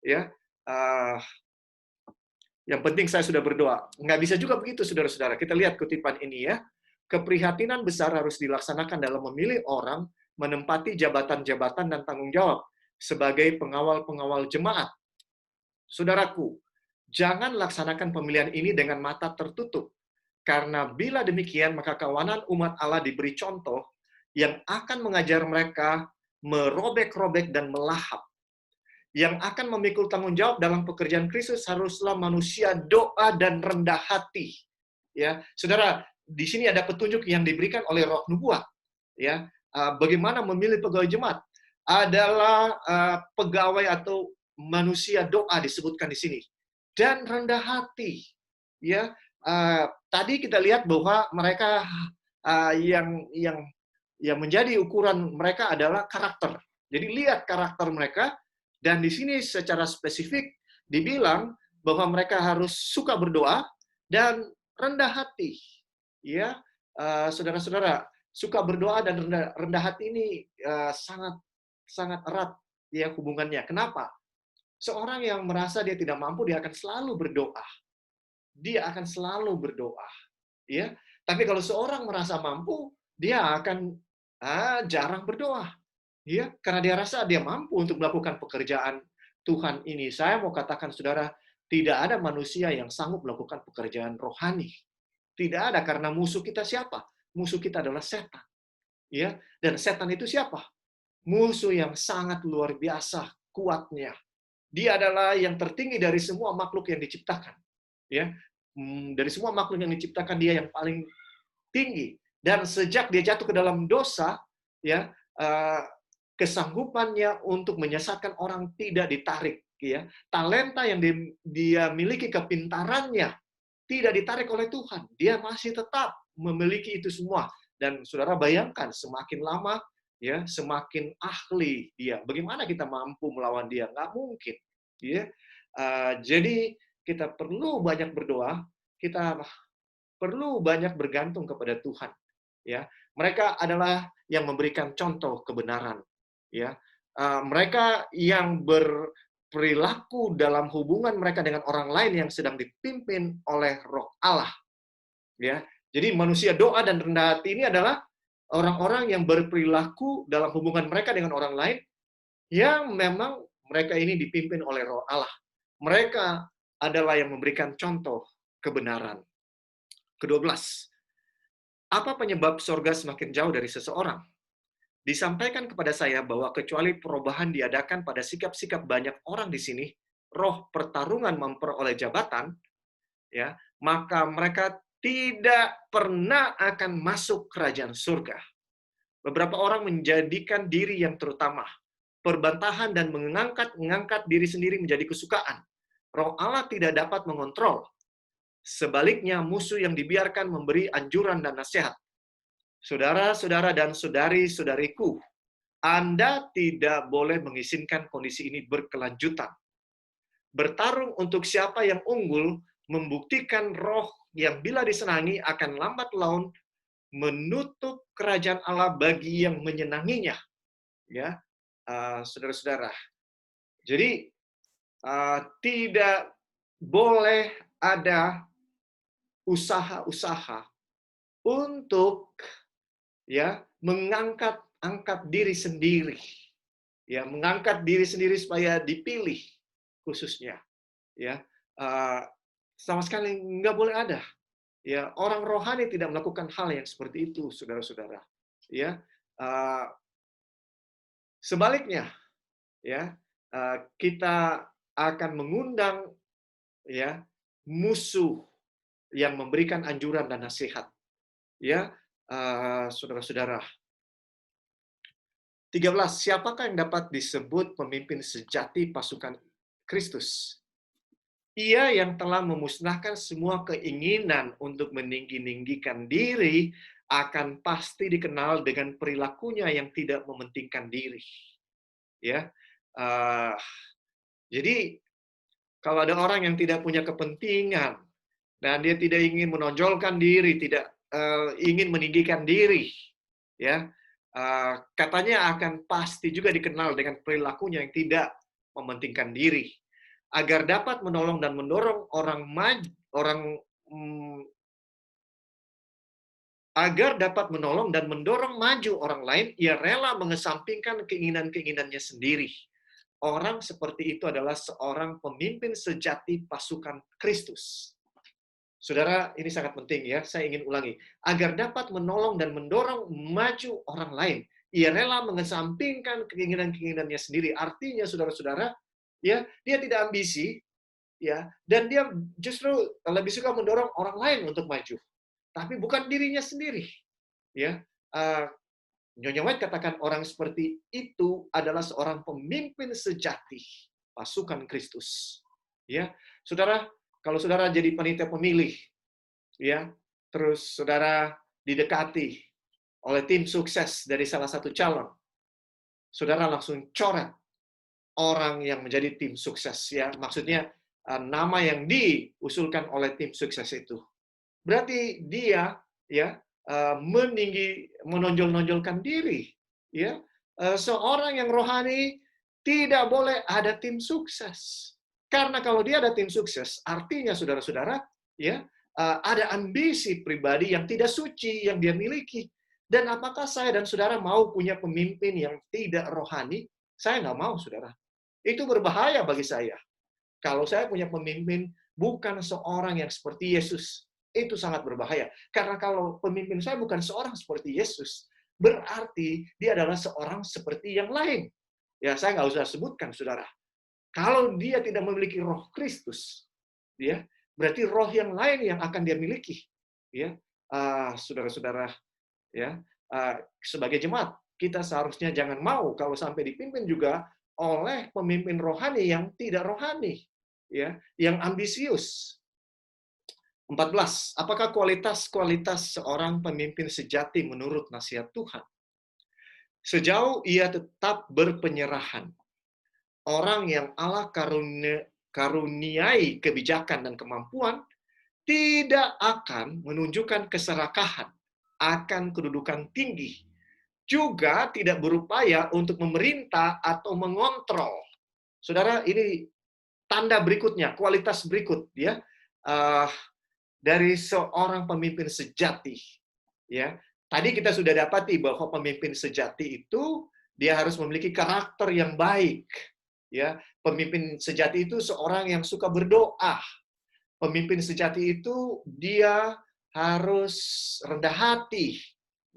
Ya, yang penting saya sudah berdoa. Nggak bisa juga begitu, saudara-saudara. Kita lihat kutipan ini ya. Keprihatinan besar harus dilaksanakan dalam memilih orang menempati jabatan-jabatan dan tanggung jawab sebagai pengawal-pengawal jemaat. Saudaraku, jangan laksanakan pemilihan ini dengan mata tertutup. Karena bila demikian, maka kawanan umat Allah diberi contoh yang akan mengajar mereka merobek-robek dan melahap. Yang akan memikul tanggung jawab dalam pekerjaan Kristus haruslah manusia doa dan rendah hati. Ya, saudara, di sini ada petunjuk yang diberikan oleh Roh Nubuat. Ya, bagaimana memilih pegawai jemaat adalah pegawai atau manusia doa disebutkan di sini dan rendah hati. Ya, tadi kita lihat bahwa mereka yang menjadi ukuran mereka adalah karakter. Jadi lihat karakter mereka. Dan di sini secara spesifik dibilang bahwa mereka harus suka berdoa dan rendah hati. Ya, saudara-saudara, suka berdoa dan rendah hati ini sangat sangat erat ya hubungannya. Kenapa? Seorang yang merasa dia tidak mampu, dia akan selalu berdoa. Dia akan selalu berdoa. Ya, tapi kalau seorang merasa mampu, dia akan jarang berdoa. Ya, karena dia rasa dia mampu untuk melakukan pekerjaan Tuhan ini. Saya mau katakan, saudara, tidak ada manusia yang sanggup melakukan pekerjaan rohani. Tidak ada, karena musuh kita siapa? Musuh kita adalah setan. Ya, dan setan itu siapa? Musuh yang sangat luar biasa kuatnya. Dia adalah yang tertinggi dari semua makhluk yang diciptakan. Ya, dari semua makhluk yang diciptakan, dia yang paling tinggi. Dan sejak dia jatuh ke dalam dosa, ya, kesanggupannya untuk menyesatkan orang tidak ditarik. Ya, talenta yang dia miliki, kepintarannya tidak ditarik oleh Tuhan. Dia masih tetap memiliki itu semua. Dan saudara bayangkan, semakin lama, ya, semakin ahli dia. Bagaimana kita mampu melawan dia? Nggak mungkin. Ya. Jadi kita perlu banyak berdoa. Kita perlu banyak bergantung kepada Tuhan. Ya, mereka adalah yang memberikan contoh kebenaran. Ya, mereka yang berperilaku dalam hubungan mereka dengan orang lain yang sedang dipimpin oleh Roh Allah. Ya, jadi manusia doa dan rendah hati ini adalah orang-orang yang berperilaku dalam hubungan mereka dengan orang lain yang memang mereka ini dipimpin oleh Roh Allah. Mereka adalah yang memberikan contoh kebenaran. Ke-12. Apa penyebab sorga semakin jauh dari seseorang? Disampaikan kepada saya bahwa kecuali perubahan diadakan pada sikap-sikap banyak orang di sini, roh pertarungan memperoleh jabatan, ya, maka mereka tidak pernah akan masuk kerajaan surga. Beberapa orang menjadikan diri yang terutama, perbantahan dan mengangkat diri sendiri menjadi kesukaan. Roh Allah tidak dapat mengontrol. Sebaliknya, musuh yang dibiarkan memberi anjuran dan nasihat. Saudara-saudara dan saudari-saudariku, Anda tidak boleh mengizinkan kondisi ini berkelanjutan. Bertarung untuk siapa yang unggul membuktikan roh yang bila disenangi akan lambat laun menutup kerajaan Allah bagi yang menyenanginya. Ya, saudara-saudara. Jadi tidak boleh ada usaha-usaha untuk ya mengangkat diri sendiri, ya mengangkat diri sendiri supaya dipilih khususnya, ya sama sekali nggak boleh ada. Ya, orang rohani tidak melakukan hal yang seperti itu, saudara-saudara. Ya, sebaliknya, ya kita akan mengundang ya musuh yang memberikan anjuran dan nasihat. Ya, saudara-saudara. 13. Siapakah yang dapat disebut pemimpin sejati pasukan Kristus? Ia yang telah memusnahkan semua keinginan untuk meninggi-ninggikan diri akan pasti dikenal dengan perilakunya yang tidak mementingkan diri. Ya, jadi kalau ada orang yang tidak punya kepentingan dan dia tidak ingin menonjolkan diri, tidak ingin meninggikan diri, ya katanya akan pasti juga dikenal dengan perilakunya yang tidak mementingkan diri, agar dapat menolong dan mendorong maju orang lain, ia rela mengesampingkan keinginan-keinginannya sendiri. Orang seperti itu adalah seorang pemimpin sejati pasukan Kristus. Saudara, ini sangat penting ya, saya ingin ulangi. Agar dapat menolong dan mendorong maju orang lain, ia rela mengesampingkan keinginan-keinginannya sendiri. Artinya, saudara-saudara, ya, dia tidak ambisi, ya, dan dia justru lebih suka mendorong orang lain untuk maju, tapi bukan dirinya sendiri. Ya, Nyonya White katakan orang seperti itu adalah seorang pemimpin sejati pasukan Kristus. Ya, saudara. Kalau saudara jadi panitia pemilih, ya, terus saudara didekati oleh tim sukses dari salah satu calon, saudara langsung coret orang yang menjadi tim sukses, ya. Maksudnya nama yang diusulkan oleh tim sukses itu. Berarti dia ya menonjol-nonjolkan diri, ya. Seorang yang rohani tidak boleh ada tim sukses. Karena kalau dia ada tim sukses, artinya saudara-saudara, ya, ada ambisi pribadi yang tidak suci yang dia miliki. Dan apakah saya dan saudara mau punya pemimpin yang tidak rohani? Saya nggak mau, saudara. Itu berbahaya bagi saya. Kalau saya punya pemimpin bukan seorang yang seperti Yesus, itu sangat berbahaya. Karena kalau pemimpin saya bukan seorang seperti Yesus, berarti dia adalah seorang seperti yang lain. Ya, saya nggak usah sebutkan, saudara. Kalau dia tidak memiliki roh Kristus, ya, berarti roh yang lain yang akan dia miliki. Ya, saudara-saudara, ya, sebagai jemaat, kita seharusnya jangan mau kalau sampai dipimpin juga oleh pemimpin rohani yang tidak rohani, ya, yang ambisius. 14. Apakah kualitas-kualitas seorang pemimpin sejati menurut nasihat Tuhan? Sejauh ia tetap berpenyerahan. Orang yang Allah karuniai kebijakan dan kemampuan tidak akan menunjukkan keserakahan akan kedudukan tinggi. Juga tidak berupaya untuk memerintah atau mengontrol. Saudara, ini tanda berikutnya, kualitas berikut, ya. Dari seorang pemimpin sejati, ya. Tadi kita sudah dapati bahwa pemimpin sejati itu dia harus memiliki karakter yang baik, ya. Pemimpin sejati itu seorang yang suka berdoa. Pemimpin sejati itu dia harus rendah hati,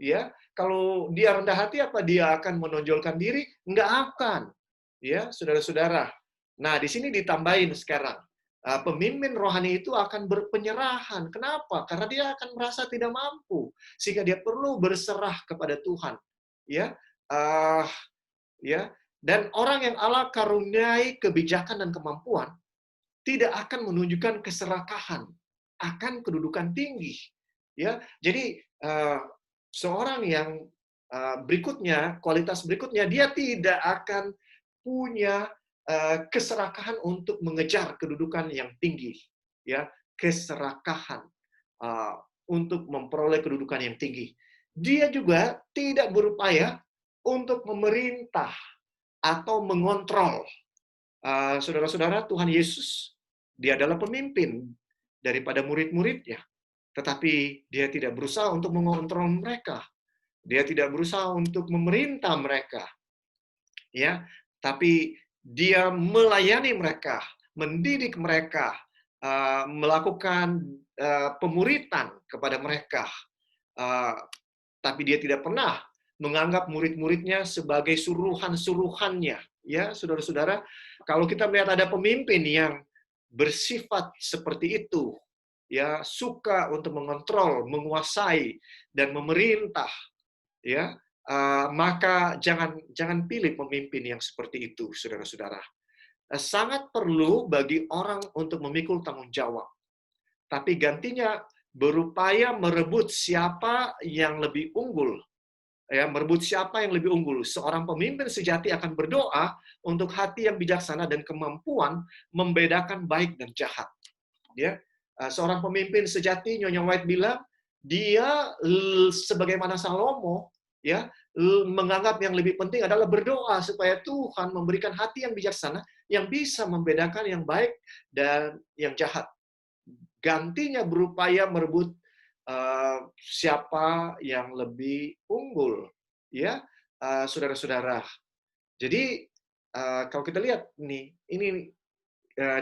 ya. Kalau dia rendah hati, apa dia akan menonjolkan diri? Enggak akan, ya, saudara-saudara. Nah, di sini ditambahin sekarang. Pemimpin rohani itu akan berpenyerahan. Kenapa? Karena dia akan merasa tidak mampu, sehingga dia perlu berserah kepada Tuhan. Ya, ya. Dan orang yang Allah karuniai kebijakan dan kemampuan tidak akan menunjukkan keserakahan akan kedudukan tinggi. Ya, jadi seorang yang berikutnya, kualitas berikutnya, dia tidak akan punya keserakahan untuk mengejar kedudukan yang tinggi, ya, keserakahan untuk memperoleh kedudukan yang tinggi. Dia juga tidak berupaya untuk memerintah atau mengontrol. Saudara-saudara, Tuhan Yesus, dia adalah pemimpin daripada murid-muridnya, tetapi dia tidak berusaha untuk mengontrol mereka. Dia tidak berusaha untuk memerintah mereka, ya, tapi dia melayani mereka, mendidik mereka, melakukan pemuritan kepada mereka. Tapi dia tidak pernah menganggap murid-muridnya sebagai suruhan-suruhannya. Ya, saudara-saudara, kalau kita melihat ada pemimpin yang bersifat seperti itu, ya, suka untuk mengontrol, menguasai, dan memerintah, ya, maka jangan pilih pemimpin yang seperti itu, saudara-saudara. Sangat perlu bagi orang untuk memikul tanggung jawab. Tapi gantinya berupaya merebut siapa yang lebih unggul. Ya, merebut siapa yang lebih unggul. Seorang pemimpin sejati akan berdoa untuk hati yang bijaksana dan kemampuan membedakan baik dan jahat. Ya, seorang pemimpin sejati, Nyonya White bilang, dia sebagaimana Salomo, ya, menganggap yang lebih penting adalah berdoa supaya Tuhan memberikan hati yang bijaksana yang bisa membedakan yang baik dan yang jahat. Gantinya berupaya merebut siapa yang lebih unggul, ya, saudara-saudara. Jadi kalau kita lihat nih, ini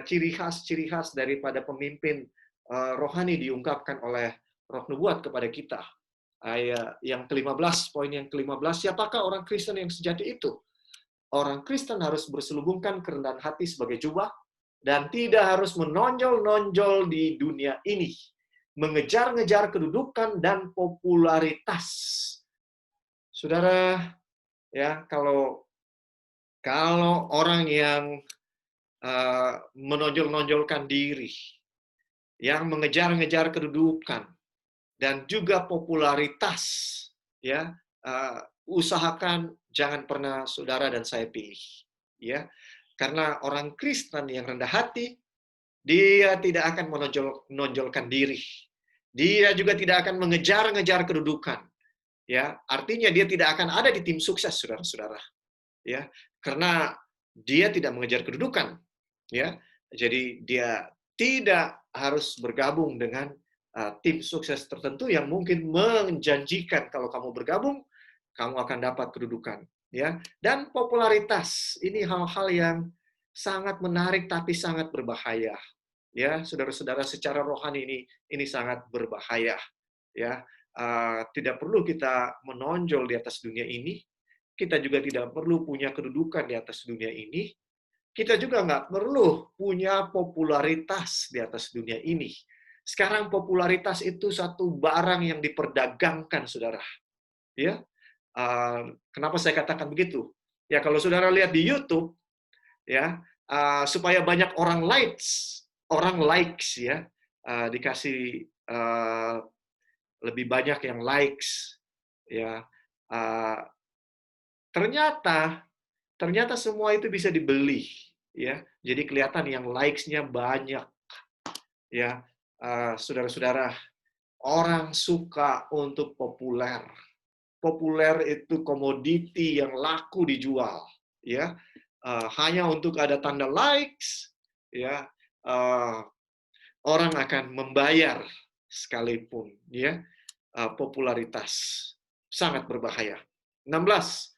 ciri khas daripada pemimpin rohani diungkapkan oleh Roh Nubuat kepada kita. Yang ke-15, poin yang ke-15, siapakah orang Kristen yang sejati itu? Orang Kristen harus berselubungkan kerendahan hati sebagai jubah dan tidak harus menonjol-nonjol di dunia ini, mengejar-ngejar kedudukan dan popularitas. Saudara, ya, kalau orang yang menonjol-nonjolkan diri, yang mengejar-ngejar kedudukan dan juga popularitas, ya, usahakan jangan pernah saudara dan saya pilih, ya, karena orang Kristen yang rendah hati Dia tidak akan menonjolkan diri. Dia juga tidak akan mengejar-ngejar kedudukan. Ya, artinya dia tidak akan ada di tim sukses, saudara-saudara. Ya, karena dia tidak mengejar kedudukan. Ya, jadi dia tidak harus bergabung dengan tim sukses tertentu yang mungkin menjanjikan kalau kamu bergabung, kamu akan dapat kedudukan. Ya, dan popularitas ini hal-hal yang sangat menarik tapi sangat berbahaya. Ya, saudara-saudara, secara rohani ini sangat berbahaya. Ya, tidak perlu kita menonjol di atas dunia ini. Kita juga tidak perlu punya kedudukan di atas dunia ini. Kita juga nggak perlu punya popularitas di atas dunia ini. Sekarang popularitas itu satu barang yang diperdagangkan, saudara. Ya, kenapa saya katakan begitu? Ya, kalau saudara lihat di YouTube, ya, supaya banyak orang likes ya, dikasih lebih banyak yang likes, ya. Ternyata semua itu bisa dibeli, ya. Jadi kelihatan yang likes-nya banyak, ya. Saudara-saudara, orang suka untuk populer. Populer itu komoditi yang laku dijual, ya. Hanya untuk ada tanda likes, ya. Orang akan membayar sekalipun, ya. Popularitas sangat berbahaya. 16.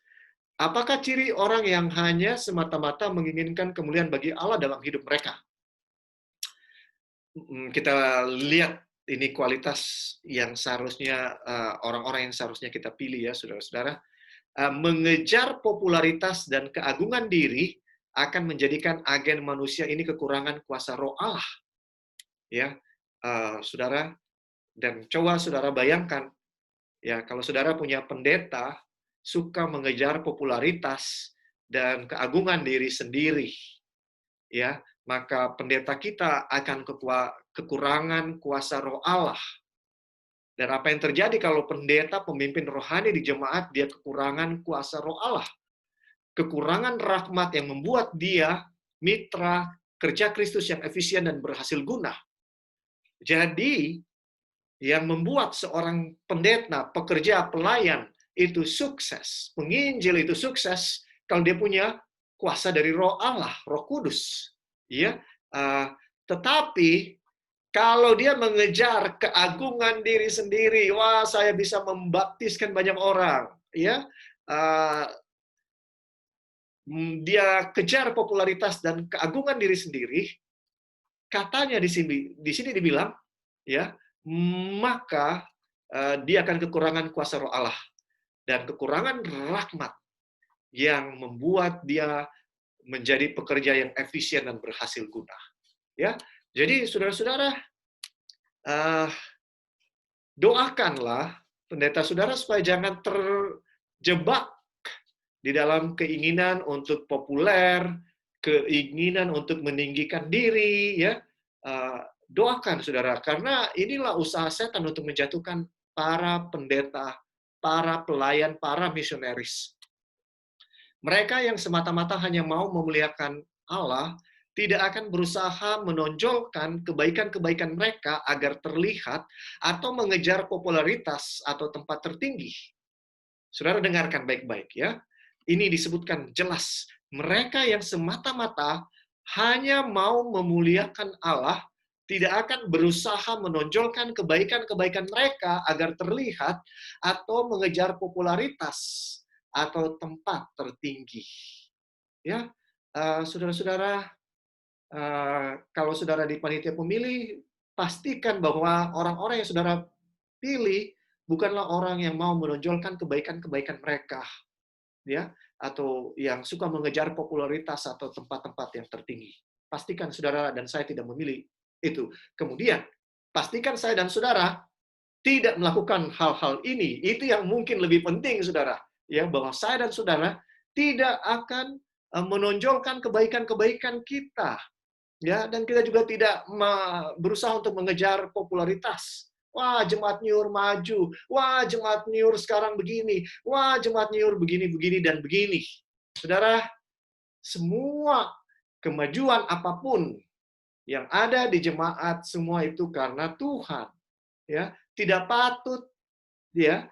Apakah ciri orang yang hanya semata-mata menginginkan kemuliaan bagi Allah dalam hidup mereka? Kita lihat ini kualitas yang seharusnya orang-orang yang seharusnya kita pilih, ya, saudara-saudara. Mengejar popularitas dan keagungan diri akan menjadikan agen manusia ini kekurangan kuasa roh Allah. Ya, saudara, dan coba saudara bayangkan, ya, kalau saudara punya pendeta suka mengejar popularitas dan keagungan diri sendiri, ya, maka pendeta kita akan kekurangan kuasa roh Allah. Dan apa yang terjadi kalau pendeta, pemimpin rohani di jemaat, dia kekurangan kuasa roh Allah. Kekurangan rahmat yang membuat dia mitra kerja Kristus yang efisien dan berhasil guna. Jadi, yang membuat seorang pendeta, pekerja, pelayan, itu sukses, penginjil itu sukses, kalau dia punya kuasa dari roh Allah, roh kudus. Ya, tetapi kalau dia mengejar keagungan diri sendiri, wah, saya bisa membaptiskan banyak orang, ya, dia kejar popularitas dan keagungan diri sendiri, katanya di sini dibilang, ya, maka dia akan kekurangan kuasa roh Allah dan kekurangan rahmat yang membuat dia menjadi pekerja yang efisien dan berhasil guna. Ya, jadi saudara-saudara, doakanlah pendeta saudara supaya jangan terjebak di dalam keinginan untuk populer, keinginan untuk meninggikan diri, ya. Doakan saudara, karena inilah usaha setan untuk menjatuhkan para pendeta, para pelayan, para misionaris. Mereka yang semata-mata hanya mau memuliakan Allah, tidak akan berusaha menonjolkan kebaikan-kebaikan mereka agar terlihat atau mengejar popularitas atau tempat tertinggi. Saudara dengarkan baik-baik, ya. Ini disebutkan jelas. Mereka yang semata-mata hanya mau memuliakan Allah, tidak akan berusaha menonjolkan kebaikan-kebaikan mereka agar terlihat atau mengejar popularitas atau tempat tertinggi. Ya, saudara-saudara, kalau saudara di panitia pemilih, pastikan bahwa orang-orang yang saudara pilih bukanlah orang yang mau menonjolkan kebaikan-kebaikan mereka, ya, atau yang suka mengejar popularitas atau tempat-tempat yang tertinggi. Pastikan saudara dan saya tidak memilih itu. Kemudian, pastikan saya dan saudara tidak melakukan hal-hal ini. Itu yang mungkin lebih penting, saudara. Ya, bahwa saya dan saudara tidak akan menonjolkan kebaikan-kebaikan kita. Ya, dan kita juga tidak berusaha untuk mengejar popularitas. Wah, jemaat Nyur maju. Wah, jemaat Nyur sekarang begini. Wah, jemaat Nyur begini, dan begini. Saudara, semua kemajuan apapun Yang ada di jemaat semua itu karena Tuhan. Ya, tidak patut ya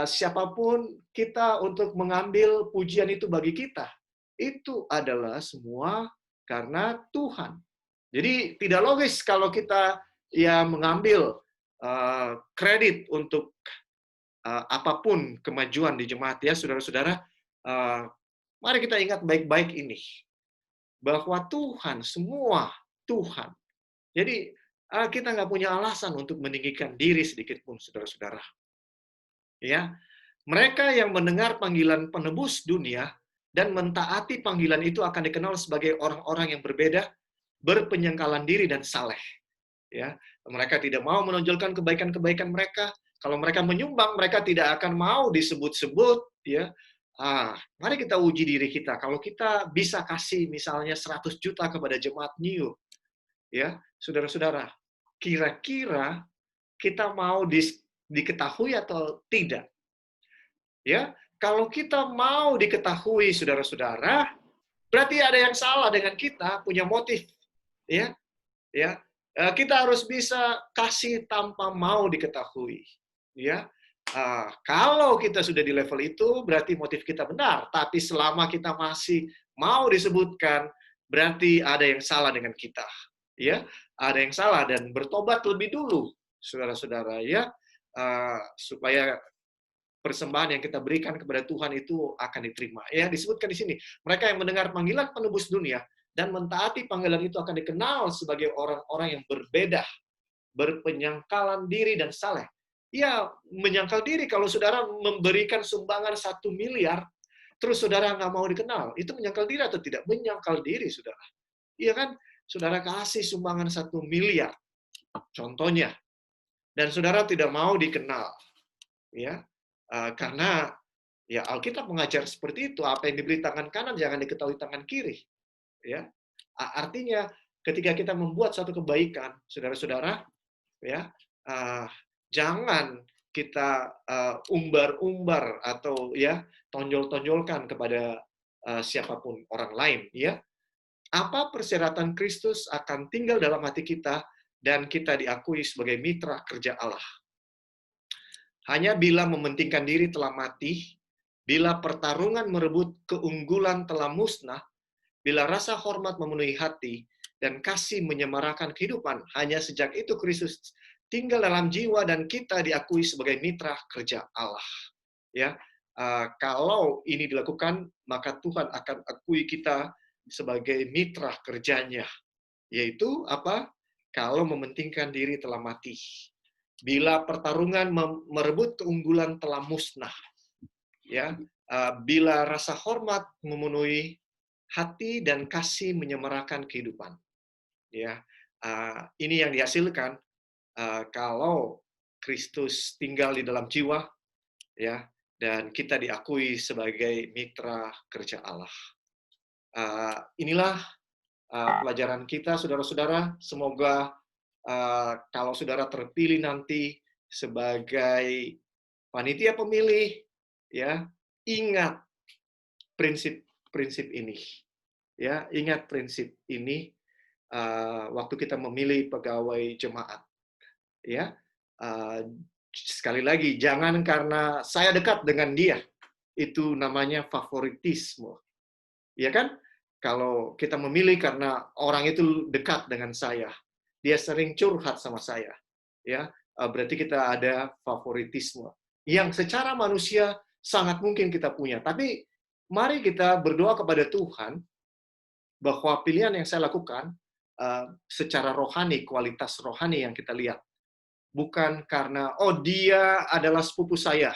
siapapun kita untuk mengambil pujian itu bagi kita. Itu adalah semua karena Tuhan. Jadi tidak logis kalau kita ya mengambil kredit untuk apapun kemajuan di jemaat ya, saudara-saudara. Mari kita ingat baik-baik ini bahwa Tuhan, semua Tuhan. Jadi kita nggak punya alasan untuk meninggikan diri sedikit pun, saudara-saudara. Ya, mereka yang mendengar panggilan penebus dunia dan mentaati panggilan itu akan dikenal sebagai orang-orang yang berbeda, berpenyangkalan diri dan saleh. Ya, mereka tidak mau menonjolkan kebaikan-kebaikan mereka. Kalau mereka menyumbang, mereka tidak akan mau disebut-sebut. Ya, mari kita uji diri kita. Kalau kita bisa kasih misalnya 100 juta kepada jemaat New, ya, saudara-saudara, kira-kira kita mau diketahui atau tidak? Ya, kalau kita mau diketahui, saudara-saudara, berarti ada yang salah dengan kita, punya motif. Ya, ya, kita harus bisa kasih tanpa mau diketahui. Ya, kalau kita sudah di level itu, berarti motif kita benar. Tapi selama kita masih mau disebutkan, berarti ada yang salah dengan kita. Ya, ada yang salah dan bertobat lebih dulu, saudara-saudara. Ya, supaya persembahan yang kita berikan kepada Tuhan itu akan diterima. Ya, disebutkan di sini, mereka yang mendengar panggilan penebus dunia dan mentaati panggilan itu akan dikenal sebagai orang-orang yang berbeda, berpenyangkalan diri dan saleh. Ya, menyangkal diri kalau saudara memberikan sumbangan 1 miliar, terus saudara nggak mau dikenal, itu menyangkal diri atau tidak? Menyangkal diri, saudara. Iya kan? Saudara kasih sumbangan 1 miliar, contohnya, dan saudara tidak mau dikenal. Ya, karena ya Alkitab mengajar seperti itu, apa yang diberi tangan kanan jangan diketahui tangan kiri. Ya, artinya ketika kita membuat suatu kebaikan, saudara-saudara, ya, jangan kita umbar-umbar atau ya tonjol-tonjolkan kepada siapapun orang lain. Ya, apa persyaratan Kristus akan tinggal dalam hati kita dan kita diakui sebagai mitra kerja Allah? Hanya bila mementingkan diri telah mati, bila pertarungan merebut keunggulan telah musnah, bila rasa hormat memenuhi hati, dan kasih menyemarakan kehidupan, hanya sejak itu Kristus tinggal dalam jiwa dan kita diakui sebagai mitra kerja Allah. Ya, kalau ini dilakukan, maka Tuhan akan akui kita sebagai mitra kerjanya. Yaitu apa? Kalau mementingkan diri telah mati. Bila pertarungan merebut keunggulan telah musnah. Ya, bila rasa hormat memenuhi hati dan kasih menyemarakan kehidupan. Ya, ini yang dihasilkan kalau Kristus tinggal di dalam jiwa, ya, dan kita diakui sebagai mitra kerja Allah. Inilah pelajaran kita, saudara-saudara. Semoga kalau saudara terpilih nanti sebagai panitia pemilih, ya, ingat prinsip-prinsip ini. Ya, ingat prinsip ini waktu kita memilih pegawai jemaat. Ya, sekali lagi, jangan karena saya dekat dengan dia, itu namanya favoritisme. Ya kan? Kalau kita memilih karena orang itu dekat dengan saya, dia sering curhat sama saya, ya, berarti kita ada favoritisme yang secara manusia sangat mungkin kita punya. Tapi mari kita berdoa kepada Tuhan bahwa pilihan yang saya lakukan secara rohani, kualitas rohani yang kita lihat, bukan karena dia adalah sepupu saya,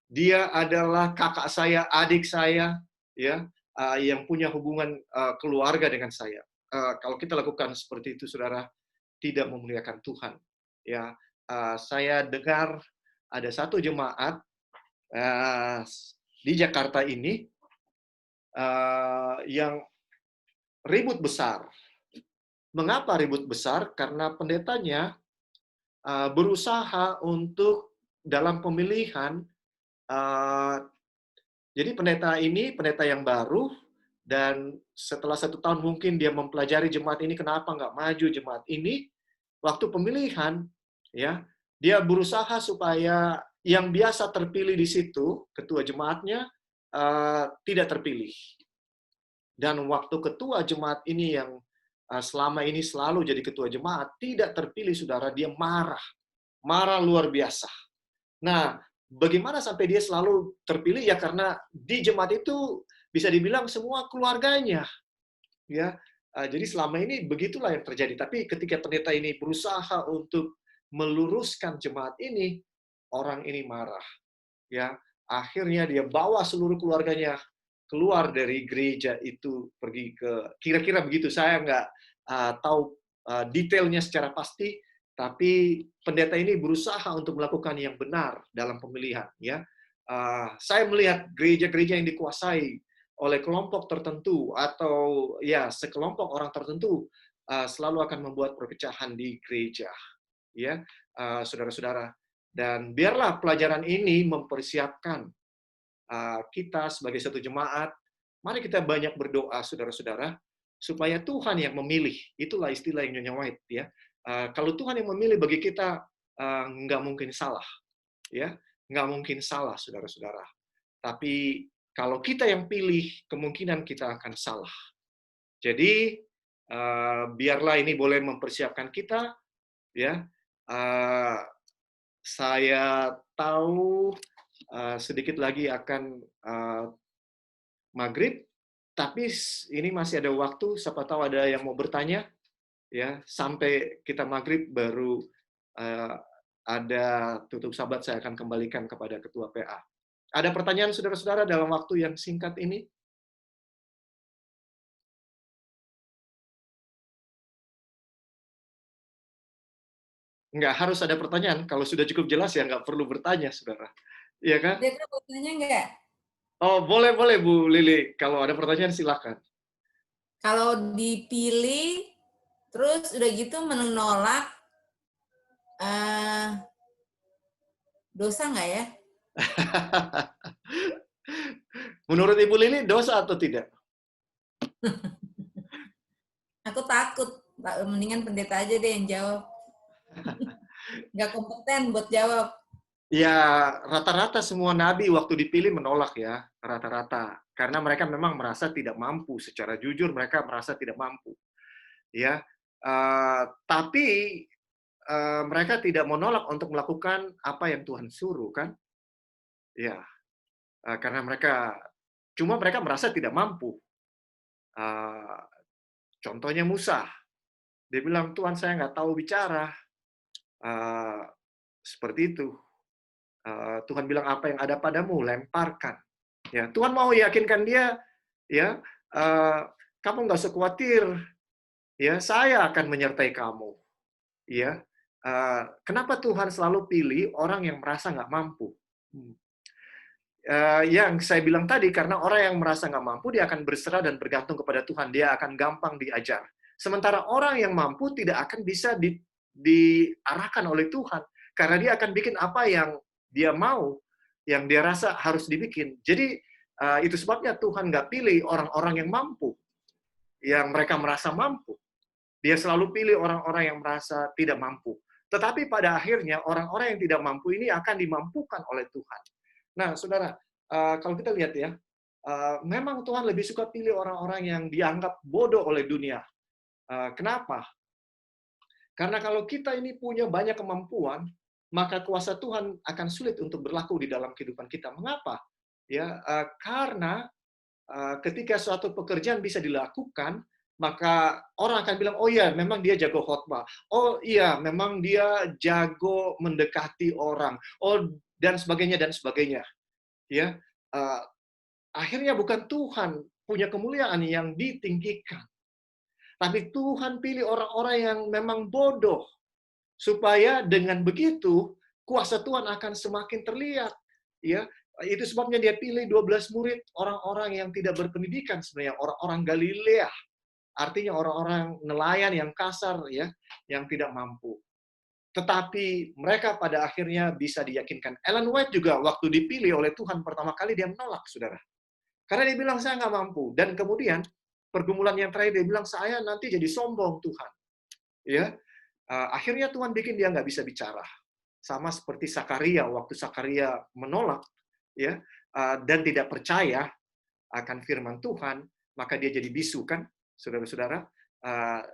dia adalah kakak saya, adik saya, ya, yang punya hubungan keluarga dengan saya. Kalau kita lakukan seperti itu, saudara, tidak memuliakan Tuhan. Ya, saya dengar ada satu jemaat di Jakarta ini yang ribut besar. Mengapa ribut besar? Karena pendetanya berusaha untuk dalam pemilihan. Jadi pendeta ini, pendeta yang baru, Dan setelah 1 tahun mungkin dia mempelajari jemaat ini kenapa nggak maju jemaat ini. Waktu pemilihan, ya dia berusaha supaya yang biasa terpilih di situ, ketua jemaatnya, tidak terpilih. Dan waktu ketua jemaat ini yang selama ini selalu jadi ketua jemaat, tidak terpilih, saudara, dia marah. Marah luar biasa. Nah, bagaimana sampai dia selalu terpilih? Ya karena di jemaat itu bisa dibilang semua keluarganya. Ya, jadi selama ini begitulah yang terjadi. Tapi ketika pendeta ini berusaha untuk meluruskan jemaat ini, orang ini marah. Ya, akhirnya dia bawa seluruh keluarganya keluar dari gereja itu, pergi ke, kira-kira begitu. Saya nggak tahu detailnya secara pasti, tapi pendeta ini berusaha untuk melakukan yang benar dalam pemilihan. Ya, saya melihat gereja-gereja yang dikuasai oleh kelompok tertentu atau ya sekelompok orang tertentu selalu akan membuat perpecahan di gereja. Ya, saudara-saudara. Dan biarlah pelajaran ini mempersiapkan kita sebagai satu jemaat. Mari kita banyak berdoa, saudara-saudara, supaya Tuhan yang memilih. Itulah istilah yang Nyonya White, ya. Kalau Tuhan yang memilih, bagi kita nggak mungkin salah, ya, nggak mungkin salah, saudara-saudara. Tapi kalau kita yang pilih, kemungkinan kita akan salah. Jadi biarlah ini boleh mempersiapkan kita, ya. Saya tahu sedikit lagi akan maghrib, tapi ini masih ada waktu. Siapa tahu ada yang mau bertanya, ya. Sampai kita maghrib baru ada tutup sabat. Saya akan kembalikan kepada ketua PA. Ada pertanyaan, saudara-saudara, dalam waktu yang singkat ini? Nggak harus ada pertanyaan. Kalau sudah cukup jelas, ya nggak perlu bertanya, saudara. Iya kan? Pendeta mau tanya nggak? Oh, boleh Bu Lili. Kalau ada pertanyaan, silakan. Kalau dipilih, terus udah gitu menolak, dosa nggak ya? Menurut Ibu Lili, dosa atau tidak? Aku takut. Mendingan pendeta aja deh yang jawab. Nggak kompeten buat jawab. Ya, rata-rata semua nabi waktu dipilih menolak, ya. Rata-rata. Karena mereka memang merasa tidak mampu. Secara jujur, mereka merasa tidak mampu. Ya, tapi mereka tidak menolak untuk melakukan apa yang Tuhan suruh, kan? Ya, karena mereka merasa tidak mampu. Contohnya Musa, dia bilang, Tuhan, saya nggak tahu bicara. Seperti itu. Tuhan bilang, apa yang ada padamu, lemparkan. Ya, Tuhan mau yakinkan dia, ya, kamu nggak usah khawatir, ya, saya akan menyertai kamu. Ya, kenapa Tuhan selalu pilih orang yang merasa nggak mampu? Yang saya bilang tadi, karena orang yang merasa nggak mampu, dia akan berserah dan bergantung kepada Tuhan. Dia akan gampang diajar. Sementara orang yang mampu tidak akan bisa diarahkan oleh Tuhan. Karena dia akan bikin apa yang dia mau, yang dia rasa harus dibikin. Jadi, itu sebabnya Tuhan nggak pilih orang-orang yang mampu, yang mereka merasa mampu. Dia selalu pilih orang-orang yang merasa tidak mampu. Tetapi pada akhirnya, orang-orang yang tidak mampu ini akan dimampukan oleh Tuhan. Nah, saudara, kalau kita lihat ya, memang Tuhan lebih suka pilih orang-orang yang dianggap bodoh oleh dunia. Kenapa? Karena kalau kita ini punya banyak kemampuan, maka kuasa Tuhan akan sulit untuk berlaku di dalam kehidupan kita. Mengapa? Ya, karena ketika suatu pekerjaan bisa dilakukan, maka orang akan bilang, oh iya, memang dia jago khotbah. Oh iya, memang dia jago mendekati orang. Oh, dan sebagainya, dan sebagainya. Ya, akhirnya bukan Tuhan punya kemuliaan yang ditinggikan. Tapi Tuhan pilih orang-orang yang memang bodoh. Supaya dengan begitu, kuasa Tuhan akan semakin terlihat. Ya, itu sebabnya dia pilih 12 murid, orang-orang yang tidak berpendidikan sebenarnya, orang-orang Galilea. Artinya orang-orang nelayan yang kasar, ya, yang tidak mampu. Tetapi mereka pada akhirnya bisa diyakinkan. Ellen White juga waktu dipilih oleh Tuhan pertama kali, dia menolak, saudara. Karena dia bilang, saya nggak mampu. Dan kemudian, pergumulan yang terakhir, dia bilang, saya nanti jadi sombong, Tuhan. Ya, akhirnya Tuhan bikin dia nggak bisa bicara. Sama seperti Sakaria, waktu Sakaria menolak, ya, dan tidak percaya akan firman Tuhan, maka dia jadi bisu, kan, saudara-saudara.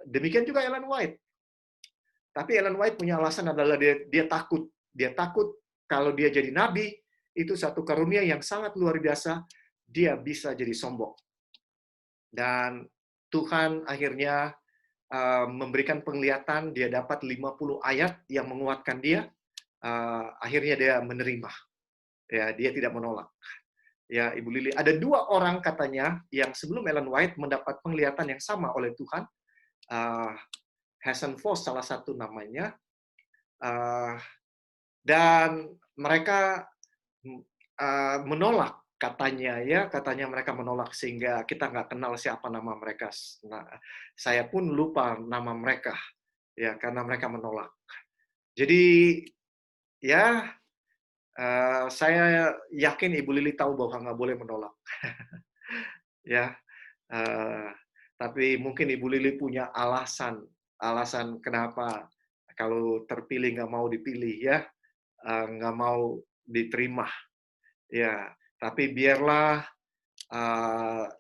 Demikian juga Ellen White. Tapi Ellen White punya alasan adalah dia takut. Dia takut kalau dia jadi nabi, itu satu karunia yang sangat luar biasa, dia bisa jadi sombong. Dan Tuhan akhirnya memberikan penglihatan, dia dapat 50 ayat yang menguatkan dia, akhirnya dia menerima. Ya, dia tidak menolak. Ya, Ibu Lili, ada 2 orang katanya yang sebelum Ellen White mendapat penglihatan yang sama oleh Tuhan. Hassan Foss salah satu namanya. Dan mereka menolak, katanya mereka menolak sehingga kita nggak kenal siapa nama mereka. Nah, saya pun lupa nama mereka, ya, karena mereka menolak. Jadi, ya, saya yakin Ibu Lili tahu bahwa nggak boleh menolak. Ya, tapi mungkin Ibu Lili punya alasan kenapa kalau terpilih nggak mau dipilih, ya, nggak mau diterima. Ya, tapi biarlah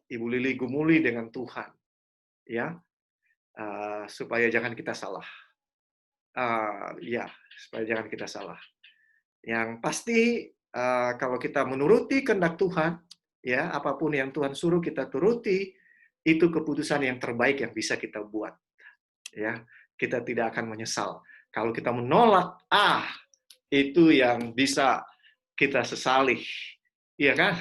Ibu Lili gumuli dengan Tuhan, ya, supaya jangan kita salah. Ya, supaya jangan kita salah. Yang pasti kalau kita menuruti kehendak Tuhan, ya, apapun yang Tuhan suruh kita turuti, itu keputusan yang terbaik yang bisa kita buat. Ya, kita tidak akan menyesal. Kalau kita menolak, itu yang bisa kita sesali. Iya kan?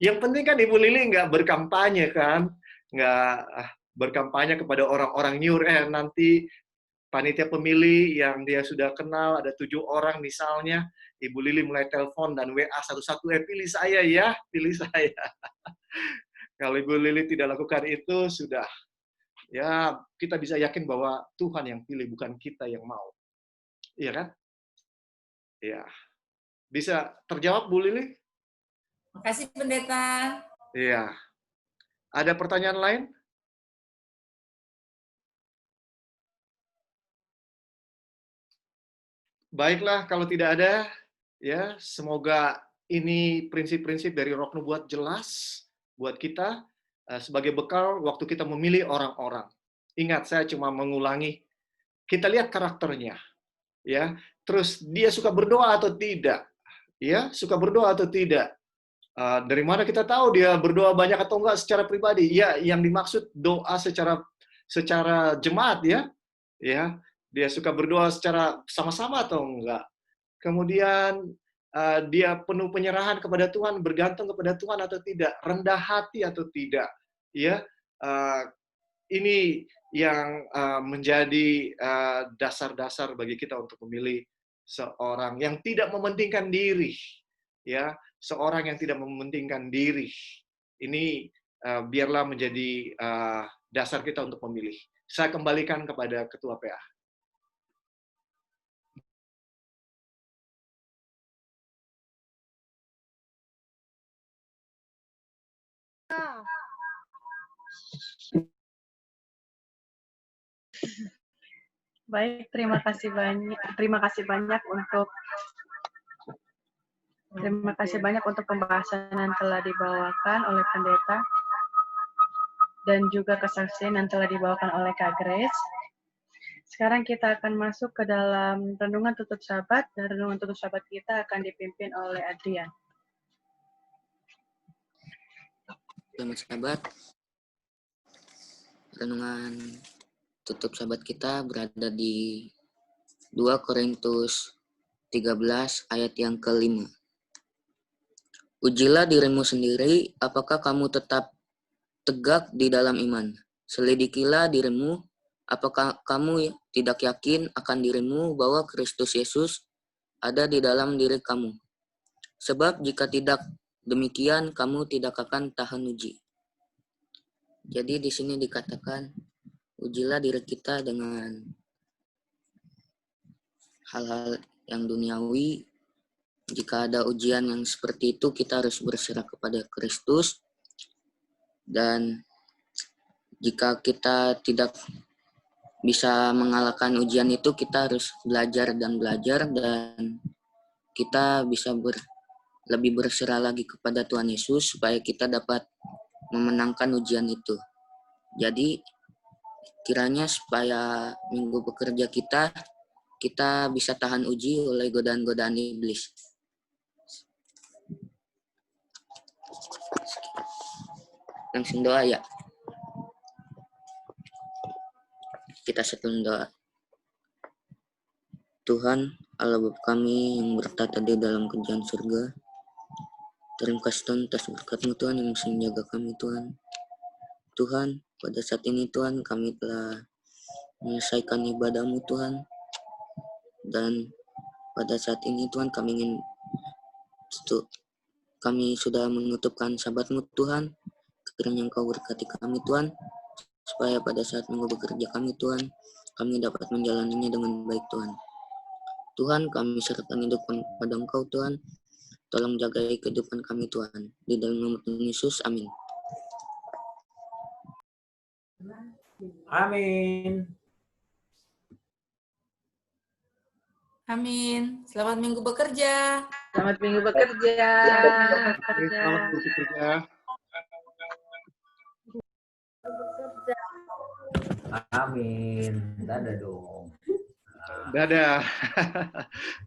Yang penting kan Ibu Lili nggak berkampanye, kan? Nggak berkampanye kepada orang-orang nyur, nanti panitia pemilih yang dia sudah kenal, ada 7 orang misalnya, Ibu Lili mulai telepon dan WA satu-satu, pilih saya ya, pilih saya. Kalau Ibu Lili tidak lakukan itu, sudah. Ya, kita bisa yakin bahwa Tuhan yang pilih, bukan kita yang mau. Iya kan? Ya. Bisa terjawab, Bu Lili? Makasih, Pendeta. Iya. Ada pertanyaan lain? Baiklah, kalau tidak ada, ya, semoga ini prinsip-prinsip dari Roh Nubuat jelas buat kita sebagai bekal waktu kita memilih orang-orang. Ingat, saya cuma mengulangi. Kita lihat karakternya, ya. Terus dia suka berdoa atau tidak? Ya, suka berdoa atau tidak? Dari mana kita tahu dia berdoa banyak atau enggak secara pribadi? Ya, yang dimaksud doa secara jemaat, ya. Ya, dia suka berdoa secara sama-sama atau enggak? Kemudian dia penuh penyerahan kepada Tuhan, bergantung kepada Tuhan atau tidak, rendah hati atau tidak, ya. Ini yang menjadi dasar-dasar bagi kita untuk memilih seorang yang tidak mementingkan diri, ya, seorang yang tidak mementingkan diri. Ini biarlah menjadi dasar kita untuk memilih. Saya kembalikan kepada Ketua PA. Baik, terima kasih banyak untuk pembahasan yang telah dibawakan oleh pendeta dan juga kesaksian yang telah dibawakan oleh Kak Grace. Sekarang kita akan masuk ke dalam renungan tutup sahabat, dan renungan tutup sahabat kita akan dipimpin oleh Adrian. Selamat sahabat, renungan tutup sahabat kita berada di 2 Korintus 13 ayat yang ke-5. Ujilah dirimu sendiri, apakah kamu tetap tegak di dalam iman. Selidikilah dirimu, apakah kamu tidak yakin akan dirimu bahwa Kristus Yesus ada di dalam diri kamu. Sebab jika tidak demikian, kamu tidak akan tahan uji. Jadi di sini dikatakan, ujilah diri kita dengan hal-hal yang duniawi, jika ada ujian yang seperti itu, kita harus berserah kepada Kristus. Dan jika kita tidak bisa mengalahkan ujian itu, kita harus belajar dan kita bisa lebih berserah lagi kepada Tuhan Yesus supaya kita dapat memenangkan ujian itu. Jadi kiranya supaya minggu bekerja kita bisa tahan uji oleh godaan-godaan iblis. Langsung doa ya. Kita satuin doa. Tuhan, Allah Bapa kami yang bertata di dalam kerajaan surga, terima kasih Tuhan atas berkat-Mu Tuhan yang masih menjaga kami Tuhan. Tuhan, pada saat ini Tuhan kami telah menyelesaikan ibadah-Mu Tuhan. Dan pada saat ini Tuhan kami sudah menutupkan sabat-Mu Tuhan. Kiranya Engkau berkati kami Tuhan, supaya pada saat minggu bekerja kami Tuhan, kami dapat menjalaninya dengan baik Tuhan. Tuhan, kami serahkan hidup kepada Engkau Tuhan. Tolong jaga kehidupan kami Tuhan. Di dalam nama Tuhan Yesus, amin. Amin. Amin. Selamat minggu bekerja. Selamat minggu bekerja. Selamat bekerja. Amin. Dadah dong. Dadah.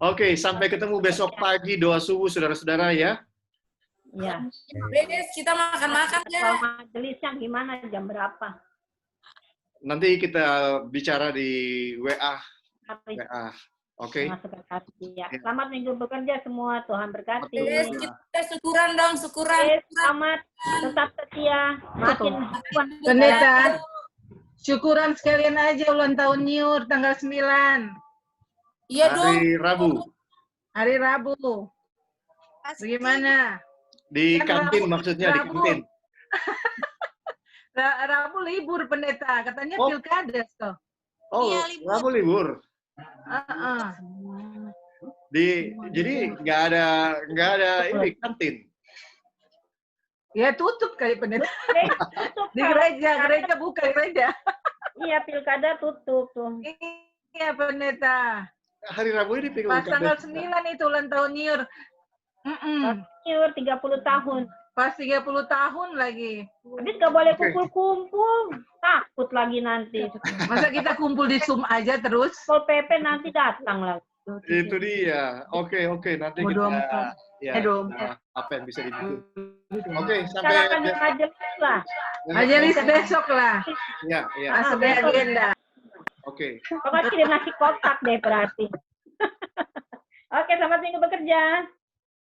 Oke, sampai ketemu besok pagi doa subuh saudara-saudara ya. Ya. Beres, kita makan-makan ya. Kalau majelisnya gimana, jam berapa? Nanti kita bicara di WA. Hari Oke. Masuk berkati ya. Selamat minggu bekerja semua, Tuhan berkati. Beres, kita syukuran dong, syukuran. Selamat, tetap setia, makin Pendeta, syukuran sekalian aja ulang tahun Nyur tanggal 9. Iya dong. Hari Rabu. Hari Rabu. Bagaimana? Di Kan kantin Rabu- maksudnya, di Rabu. kantin. Rabu libur pendeta, katanya Oh. pilkades toh. Oh, Iya, libur. Rabu libur. Jadi nggak ada ini kantin. Ya tutup kali pendeta. Di gereja buka gereja. Iya, pilkada tutup tuh. Iya pendeta. Hari Rabu ini Pas tanggal 9 itu ulang tahun Nyur. Nyur 30 tahun. Pas 30 tahun lagi. Habis nggak boleh Oke. kumpul-kumpul. Takut lagi nanti. Masa kita kumpul di Zoom aja terus? Pol PP nanti datang lagi. Itu dia. Oke, nanti Bodo kita amat. ya Bodo apa yang bisa dibikin. Oke, sampai Bicarakan di majelis lah. Majelis besok lah. Ya. Masuk di agenda. Oke. Pokoknya kirim nasi kotak deh berarti. Oke, selamat minggu bekerja.